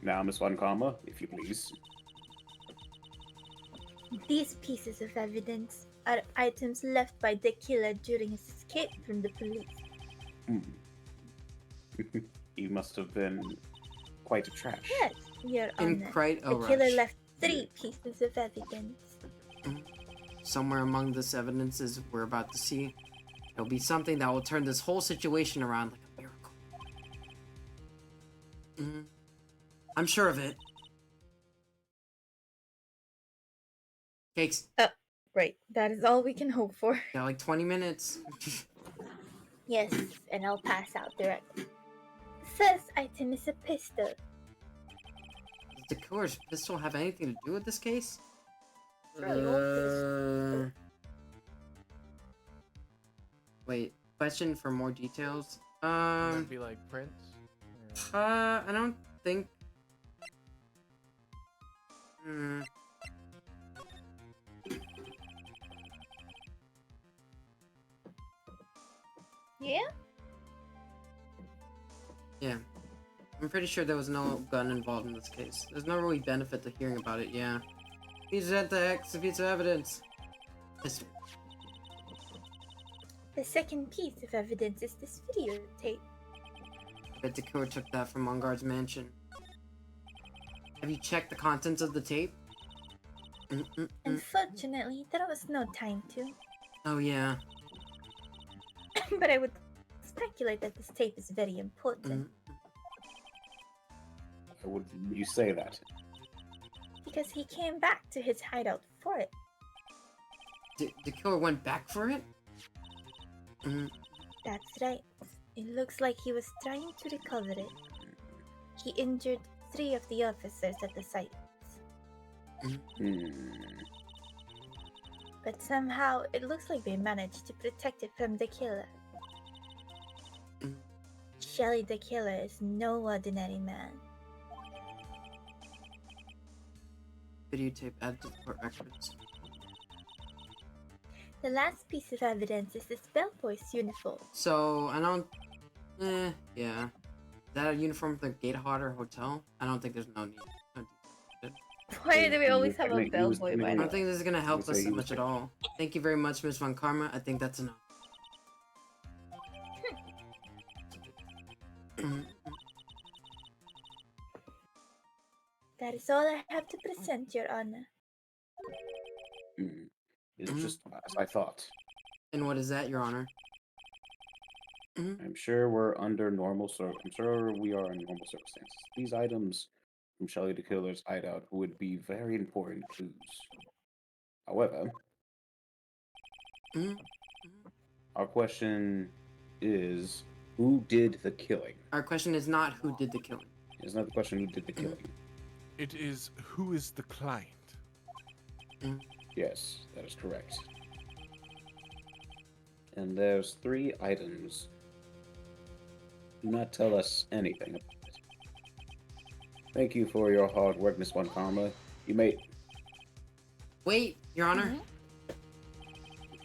Now, Miss Von Karma, if you please. These pieces of evidence are items left by the killer during his escape from the police. He must have been quite a trash. Yes, Your Honor. Oh, The killer rush. left 3 pieces of evidence. Somewhere among this evidence is we're about to see. It'll be something that will turn this whole situation around like a miracle. I'm sure of it. Cakes. Right, that is all we can hope for. Got like 20 minutes. Yes, and I'll pass out directly. The first item is a pistol. Does the killer's pistol have anything to do with this case? Really old Wait, question for more details. That'd be like Prince. I don't think. Yeah? Yeah. I'm pretty sure there was no gun involved in this case. There's no really benefit to hearing about it, yeah. Present the X piece of evidence. This The second piece of evidence is this videotape. bet the killer took that from Mungard's mansion. Have you checked the contents of the tape? Unfortunately, there was no time to. Oh yeah. But I would speculate that this tape is very important. Why would you say that? Because he came back to his hideout for it. The killer went back for it? That's right. It looks like he was trying to recover it. He injured 3 of the officers at the site. But somehow, it looks like they managed to protect it from the killer. Shelly the killer is no ordinary man. Videotape added to the court records. The last piece of evidence is this bellboy's uniform. So, I don't... yeah. Is that a uniform for the Gatewater Hotel? I don't think there's no need. Why do we always have a He was bellboy doing by I it. now? don't think this is gonna help say us he was much at all. Thank you very much, Miss Von Karma. I think that's enough. That is all I have to present, Your Honor. It's just as I thought. And what is that, Your Honor? I'm sure we're under normal I'm sure we are in normal circumstances. These items from Shelly the Killer's hideout would be very important clues. However, our question is, who did the killing? Our question is not who did the killing. It's not the question who did the killing. It is who is the client? Yes, that is correct. And there's 3 items. Do not tell us anything about it. Thank you for your hard work, Miss Von Karma. You may... Wait, Your Honor.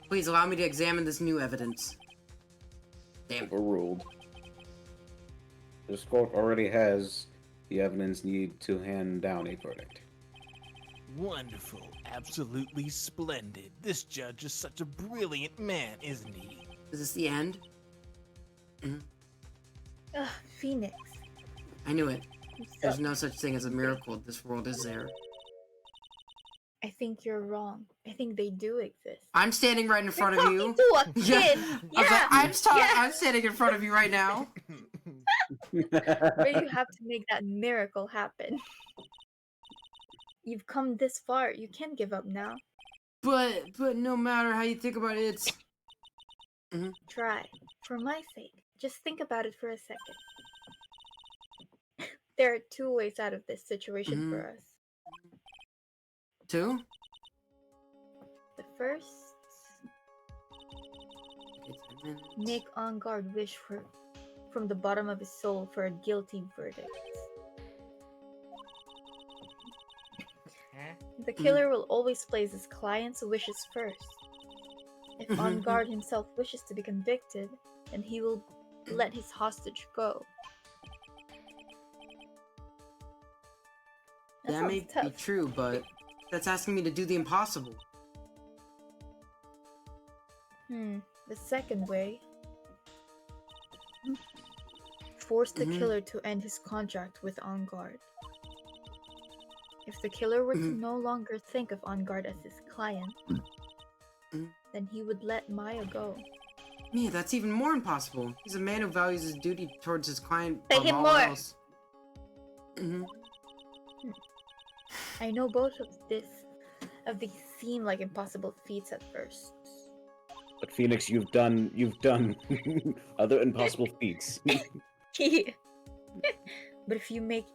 Please allow me to examine this new evidence. Damn. Overruled. This court already has the evidence needed to hand down a verdict. Wonderful. Absolutely splendid. This judge is such a brilliant man, isn't he? Is this the end? Ugh, Phoenix. I knew it. You There's suck. no such thing as a miracle in this world, is there? I think you're wrong. I think they do exist. I'm standing right in front of Talking you. to a Yeah. kid. I was like, I'm standing in front of you right now. But you have to make that miracle happen. You've come this far. You can't give up now. But no matter how you think about it, it's Try. For my sake. Just think about it for a second. There are two ways out of this situation for us. two. The first, make On Guard wish from the bottom of his soul for a guilty verdict. The killer will always place his client's wishes first. If On Guard himself wishes to be convicted, then he will let his hostage go. That may be true, but that's asking me to do the impossible. The second way. Force the killer to end his contract with On Guard. If the killer were to no longer think of On Guard as his client, then he would let Maya go. Me, that's even more impossible. He's a man who values his duty towards his client Pay above him all more. else. I know both of these seem like impossible feats at first. But Phoenix, you've done other impossible feats. But if you make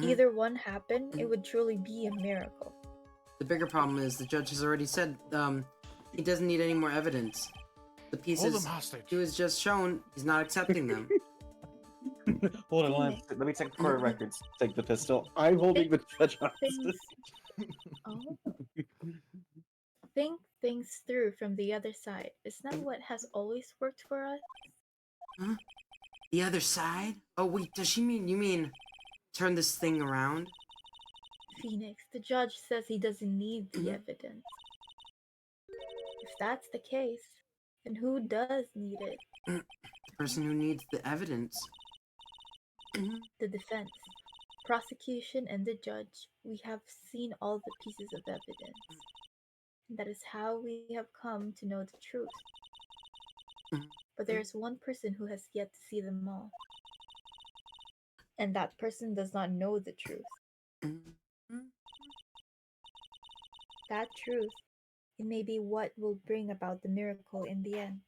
either one happen, it would truly be a miracle. The bigger problem is the judge has already said he doesn't need any more evidence. The pieces he was just shown, he's not accepting them. Hold on, let me check the court records. Take the pistol. I'm holding the judge hostage. Think things through from the other side. Isn't that what has always worked for us? Huh? The other side? Oh wait, does she mean, you mean turn this thing around? Phoenix, the judge says he doesn't need the evidence. If that's the case, then who does need it? The person who needs the evidence. The defense, prosecution, and the judge. We have seen all the pieces of evidence. That is how we have come to know the truth. But there is one person who has yet to see them all. And that person does not know the truth. That truth, it may be what will bring about the miracle in the end.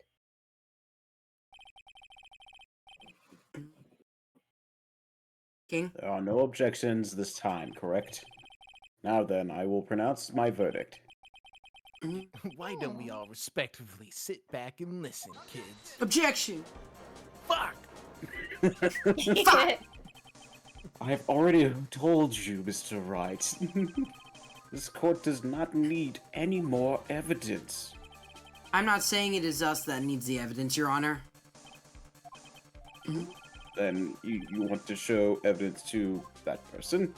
King? There are no objections this time, correct? Now then, I will pronounce my verdict. Why don't we all respectively sit back and listen, kids? Objection! Fuck! Fuck! I have already told you, Mr. Wright. This court does not need any more evidence. I'm not saying it is us that needs the evidence, Your Honor. Then you want to show evidence to that person?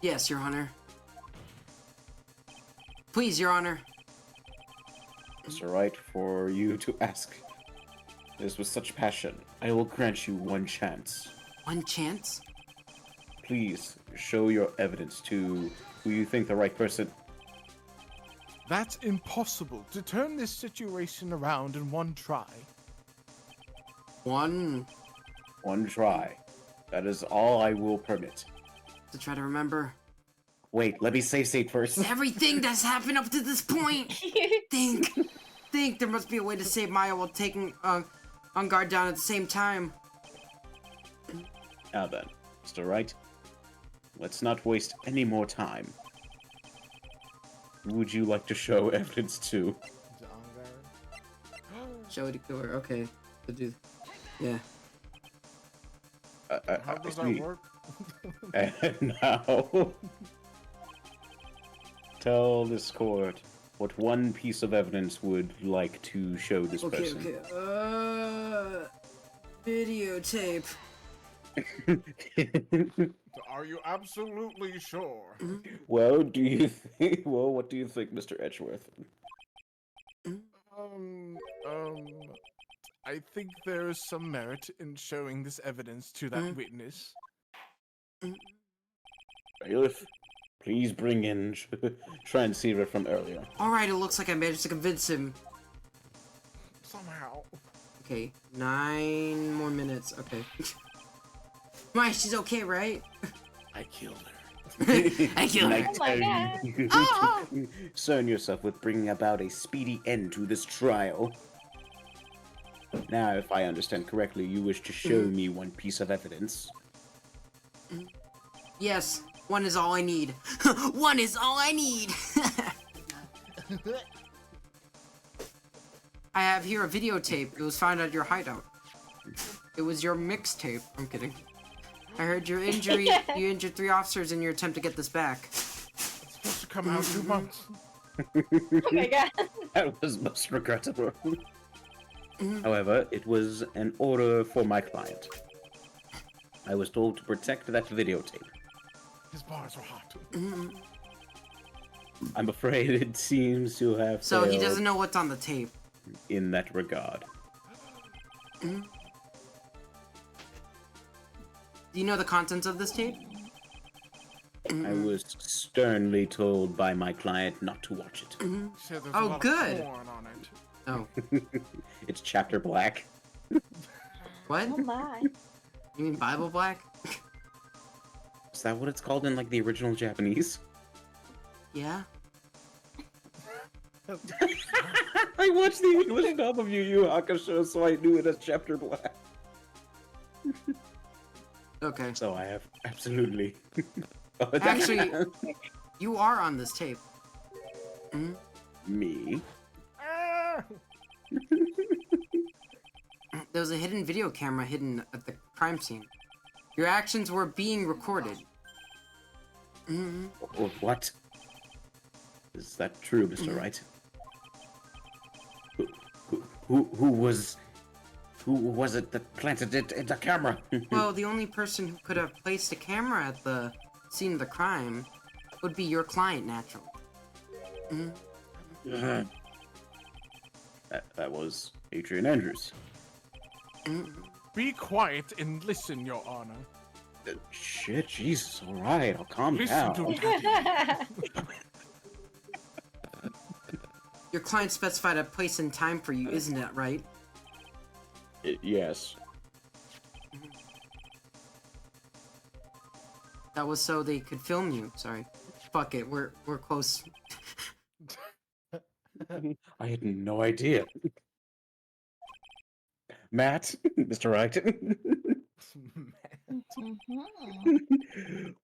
Yes, Your Honor. Please, Your Honor. Mr. Wright, for you to ask this with such passion, I will grant you one chance. One chance? Please, show your evidence to who you think the right person... That's impossible. To turn this situation around in one try. One try. That is all I will permit. To try to remember. Wait, let me save state first. Everything that's happened up to this point! Think there must be a way to save Maya while taking On Guard down at the same time. Now then, Mr. Wright, let's not waste any more time. Who would you like to show evidence to? Show it to killer. Okay. Yeah. How does that work? And now, tell this court what one piece of evidence would like to show this person. Okay. Videotape. Are you absolutely sure? Well, what do you think, Mr. Edgeworth? I think there is some merit in showing this evidence to that witness. Bailiff, Please bring in transceiver from earlier. Alright, it looks like I managed to convince him. Somehow. Okay, 9 more minutes. Okay. Why, she's okay, right? I killed her. I killed her. Oh my god. You Oh! concern yourself with bringing about a speedy end to this trial. Now, if I understand correctly, you wish to show me one piece of evidence. Yes, one is all I need. One is all I need. I have here a videotape. It was found at your hideout. It was your mixtape. I'm kidding. I heard your injury. You injured 3 officers in your attempt to get this back. It's supposed to come out 2 months. Oh my god. That was most regrettable. However, it was an order for my client. I was told to protect that videotape. His bars were hot. I'm afraid it seems to have So he failed doesn't know what's on the tape. in that regard. Do you know the contents of this tape? I was sternly told by my client not to watch it. He said there's Oh, a lot good. of porn on it. Oh, It's chapter black. what? Oh my. You mean Bible Black? Is that what it's called in like the original Japanese? Yeah. I watched the English dub of Yu Yu Hakusho, so I knew it as chapter black. Okay. So I have absolutely. Actually, you are on this tape. Me. Ah! There was a hidden video camera hidden at the crime scene. Your actions were being recorded. What? Is that true, Mr. Wright? Who was it that planted it in the camera? Well, the only person who could have placed a camera at the scene of the crime would be your client, naturally. That was Adrian Andrews. Be quiet and listen, Your Honor. Shit, Jesus, alright, I'll calm Listen down. to Daddy. Your client specified a place and time for you, isn't it, right? Yes. That was so they could film you. Sorry. Fuck it, we're close. I had no idea. Matt, Mr. Wright.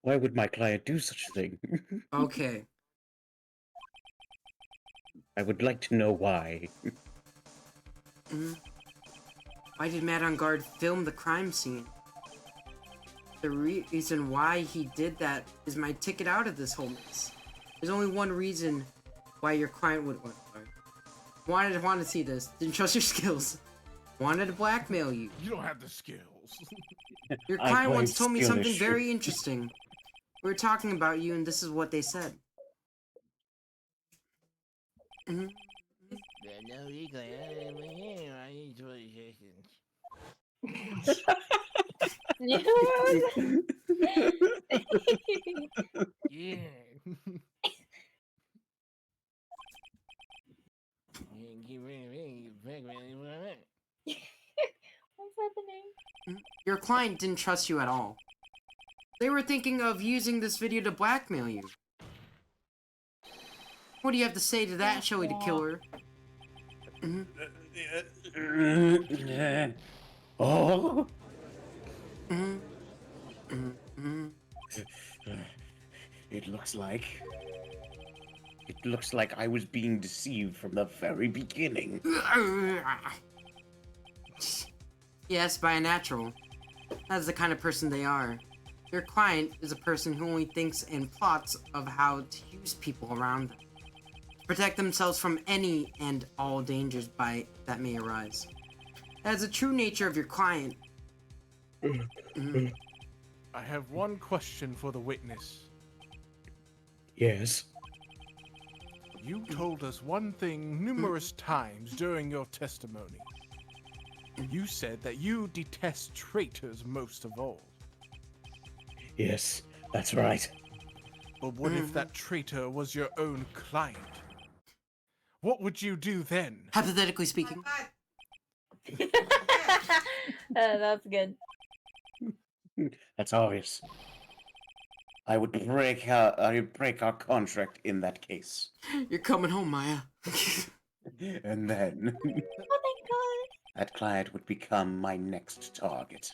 Why would my client do such a thing? Okay. I would like to know why. Why did Matt on Guard film the crime scene? The reason why he did that is my ticket out of this whole mess. There's only one reason why your client would want to see this. Didn't trust your skills. Wanted to blackmail you. You don't have the skills. Your I'm client quite once told me something skillish. very interesting. We were talking about you, and this is what they said. Yeah. What's happening? Your client didn't trust you at all. They were thinking of using this video to blackmail you. What do you have to say to that, Shelly the Killer? Oh. It looks like I was being deceived from the very beginning. Yes, by a natural. That's the kind of person they are. Your client is a person who only thinks and plots of how to use people around them. To protect themselves from any and all dangers that may arise. That is the true nature of your client. I have one question for the witness. Yes. You told us one thing numerous times during your testimony. You said that you detest traitors most of all. Yes, that's right. But what if that traitor was your own client? What would you do then? Hypothetically speaking. That's good. That's obvious. I would break our contract in that case. You're coming home, Maya. And then Oh my god. that client would become my next target.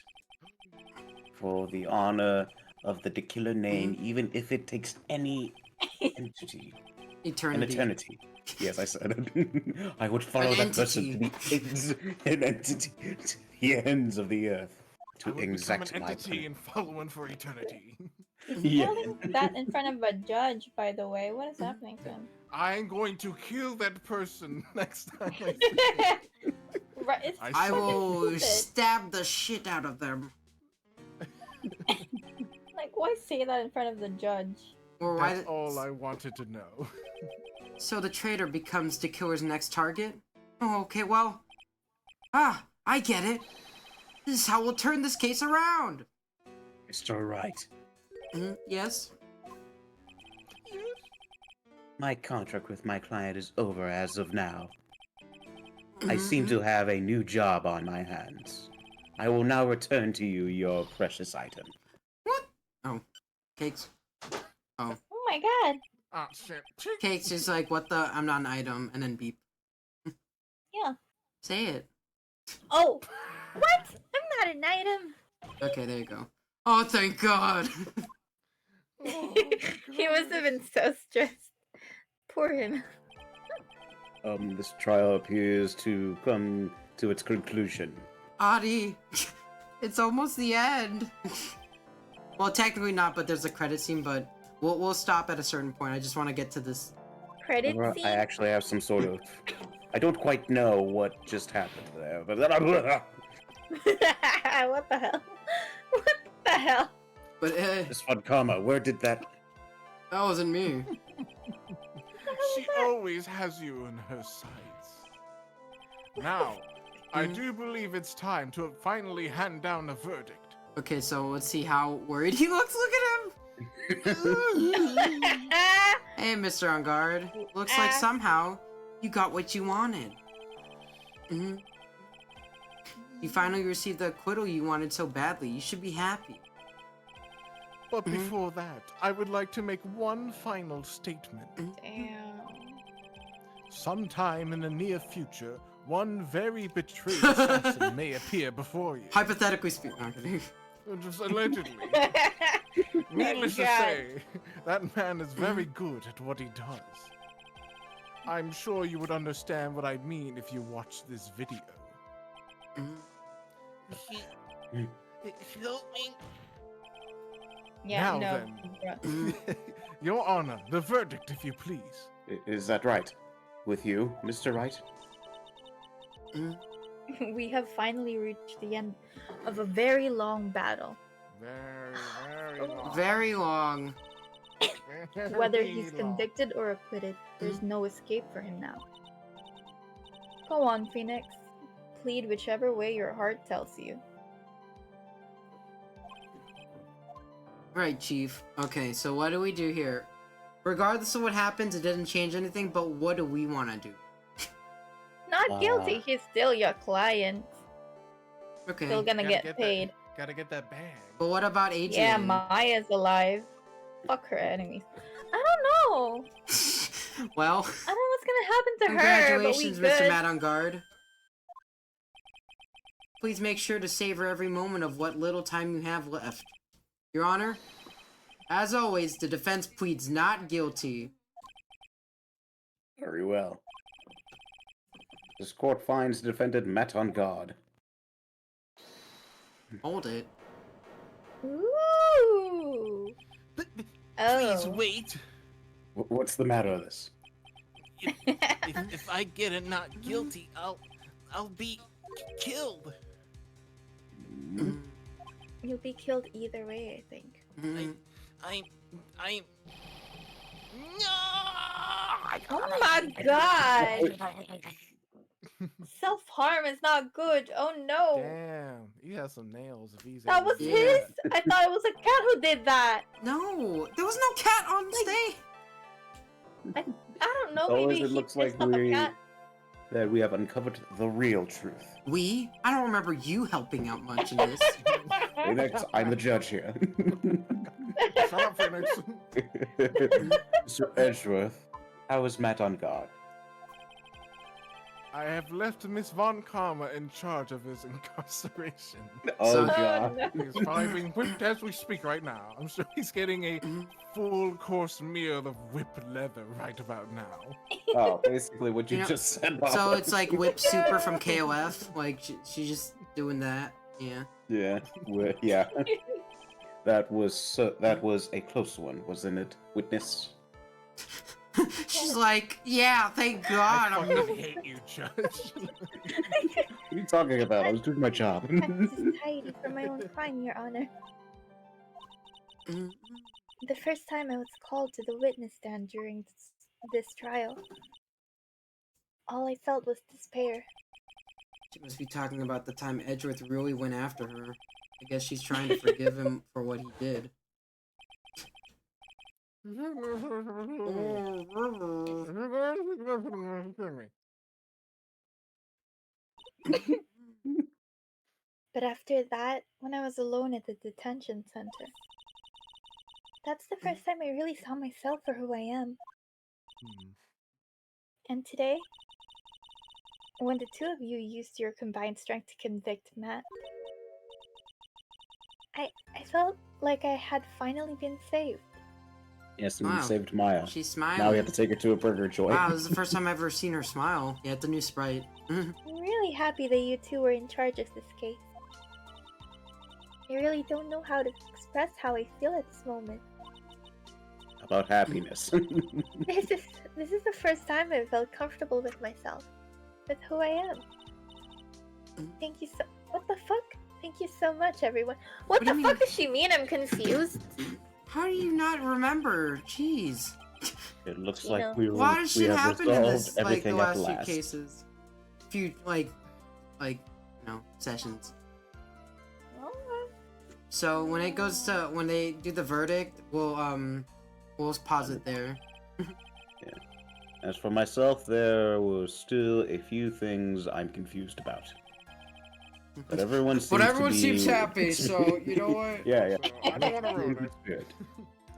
For the honor of the Dekiller name, even if it takes any entity. An eternity. Yes, I said it. I would follow that person to the ends, an entity, to the ends of the earth. To I would exact become an my entity and follow one for eternity. Yeah. Telling that in front of a judge, by the way. What is happening to him? I'm going to kill that person next time I see them. Right, it's I I saw- will stupid. stab the shit out of them. Like, why say that in front of the judge? Or why? That's all I wanted to know. So the traitor becomes the killer's next target? Oh, okay, well... I get it. This is how we'll turn this case around. Mr. Wright, Yes? my contract with my client is over as of now. I seem to have a new job on my hands. I will now return to you your precious item. What? Oh. Cakes. Oh. Oh my god. Ah, shit. Cakes is like, what the? I'm not an item, and then beep. Yeah. Say it. Oh. What? I'm not an item. Okay, there you go. Oh, thank God. He must have been so stressed. Poor him. This trial appears to come to its conclusion. Adi, it's almost the end. Well, technically not, but there's a credit scene, but we'll stop at a certain point. I just want to get to this. Credit I scene? actually have some sort of... I don't quite know what just happened there, but... What the hell? What the hell? But, Miss Von Karma, where did that... that wasn't me. She always has you in her sights. Now, I do believe it's time to finally hand down a verdict. Okay, so let's see how worried he looks. Look at him! Hey, Mr. On Guard. Looks like somehow you got what you wanted. You finally received the acquittal you wanted so badly. You should be happy. But before that, I would like to make one final statement. Damn. Sometime in the near future, one very betrayed assassin may appear before you. Hypothetically speaking. Okay. Just allegedly. Needless to God. say, that man is very good at what he does. I'm sure you would understand what I mean if you watch this video. He killed me. Yeah, Now no. then. Your Honor, the verdict, if you please. Is that right? With you, Mr. Wright? We have finally reached the end of a very long battle. Very long. Very long. Whether Very he's long. convicted or acquitted, there's no escape for him now. Go on, Phoenix. Plead whichever way your heart tells you. Right, Chief. Okay, so what do we do here? Regardless of what happens, it doesn't change anything, but what do we want to do? Not guilty, he's still your client. Okay. Still gonna Gotta get paid. Gotta get that bag. But what about Adrian? Yeah, Maya's alive. Fuck her enemies. I don't know. Well, I don't know what's gonna happen to her, but we congratulations, good. Mr. Matt on Guard. Please make sure to savor every moment of what little time you have left. Your Honor, as always, the defense pleads not guilty. Very well. This court finds defendant Matt on Guard. Hold it. Ooh. Please Oh. wait. What's the matter with this? If I get a not guilty, I'll be killed. You'll be killed either way, I think. I'm. No! Oh my god! self-harm is not good. Oh no. Damn, he has some nails if he's That able was to do Yeah. his? I thought it was a cat who did that. No, there was no cat on stage. I don't know, Always maybe it he looks dressed like up a cat. that we have uncovered the real truth. I don't remember you helping out much in this. Phoenix, I'm the judge here. Shut up, Phoenix. Mr. Edgeworth, how is Matt on guard? I have left Miss Von Karma in charge of his incarceration. Oh So- god. He's probably being whipped as we speak right now. I'm sure he's getting a full course meal of whip leather right about now. Oh, basically what you You know, just said. So it's like Whip Super from KOF. Like she's just doing that. Yeah. Yeah, yeah. That was a close one, wasn't it, witness? She's like, yeah, thank God. I I'm fucking hate you, Judge. What are you talking about? I was doing my job. I'm society for my own crime, Your Honor. Mm, The first time I was called to the witness stand during this trial, all I felt was despair. She must be talking about the time Edgeworth really went after her. I guess she's trying to forgive him for what he did. But after that, when I was alone at the detention center, that's the first time I really saw myself for who I am. And today, when the two of you used your combined strength to convict Matt, I felt like I had finally been saved. Yes, and Wow. you saved Maya. She's smiling. Now we have to take her to a burger joint. Wow, this is the first time I've ever seen her smile. Yeah, the new sprite. I'm really happy that you two were in charge of this case. I really don't know how to express how I feel at this moment. About happiness. This is the first time I felt comfortable with myself, with who I am. Thank you so. What the fuck? Thank you so much, everyone. What do the you fuck mean? does she mean? I'm confused. How do you not remember? Jeez. It looks You like know. we Why does shit have happen in resolved this, like, the everything at last few last. cases? Sessions. So when it goes to, when they do the verdict, we'll pause it there. As for myself, there were still a few things I'm confused about. But everyone seems to be... seems happy, so you know what? Yeah. I don't want to In ruin good it. spirit.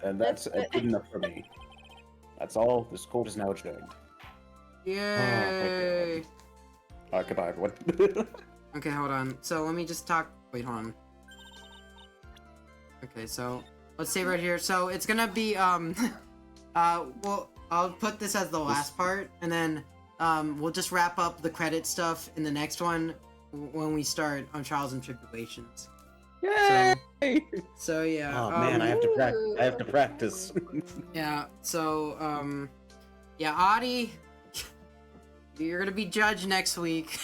And that's good enough for me. That's all. This court is now adjourned. Yay! Alright, goodbye, everyone. Okay, hold on. So let me just talk. Wait, hold on. Okay, so let's say right here. So it's gonna be well, I'll put this as the last part, and then we'll just wrap up the credit stuff in the next one when we start on Trials and Tribulations. Yay! So yeah. Oh man, I have to practice. I have to practice. Yeah. So yeah, Adi, you're gonna be judge next week.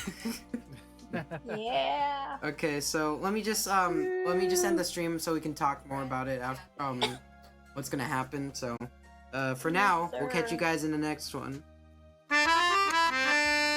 Yeah. Okay, so let me just end the stream so we can talk more about it after what's gonna happen. So for now, we'll catch you guys in the next one.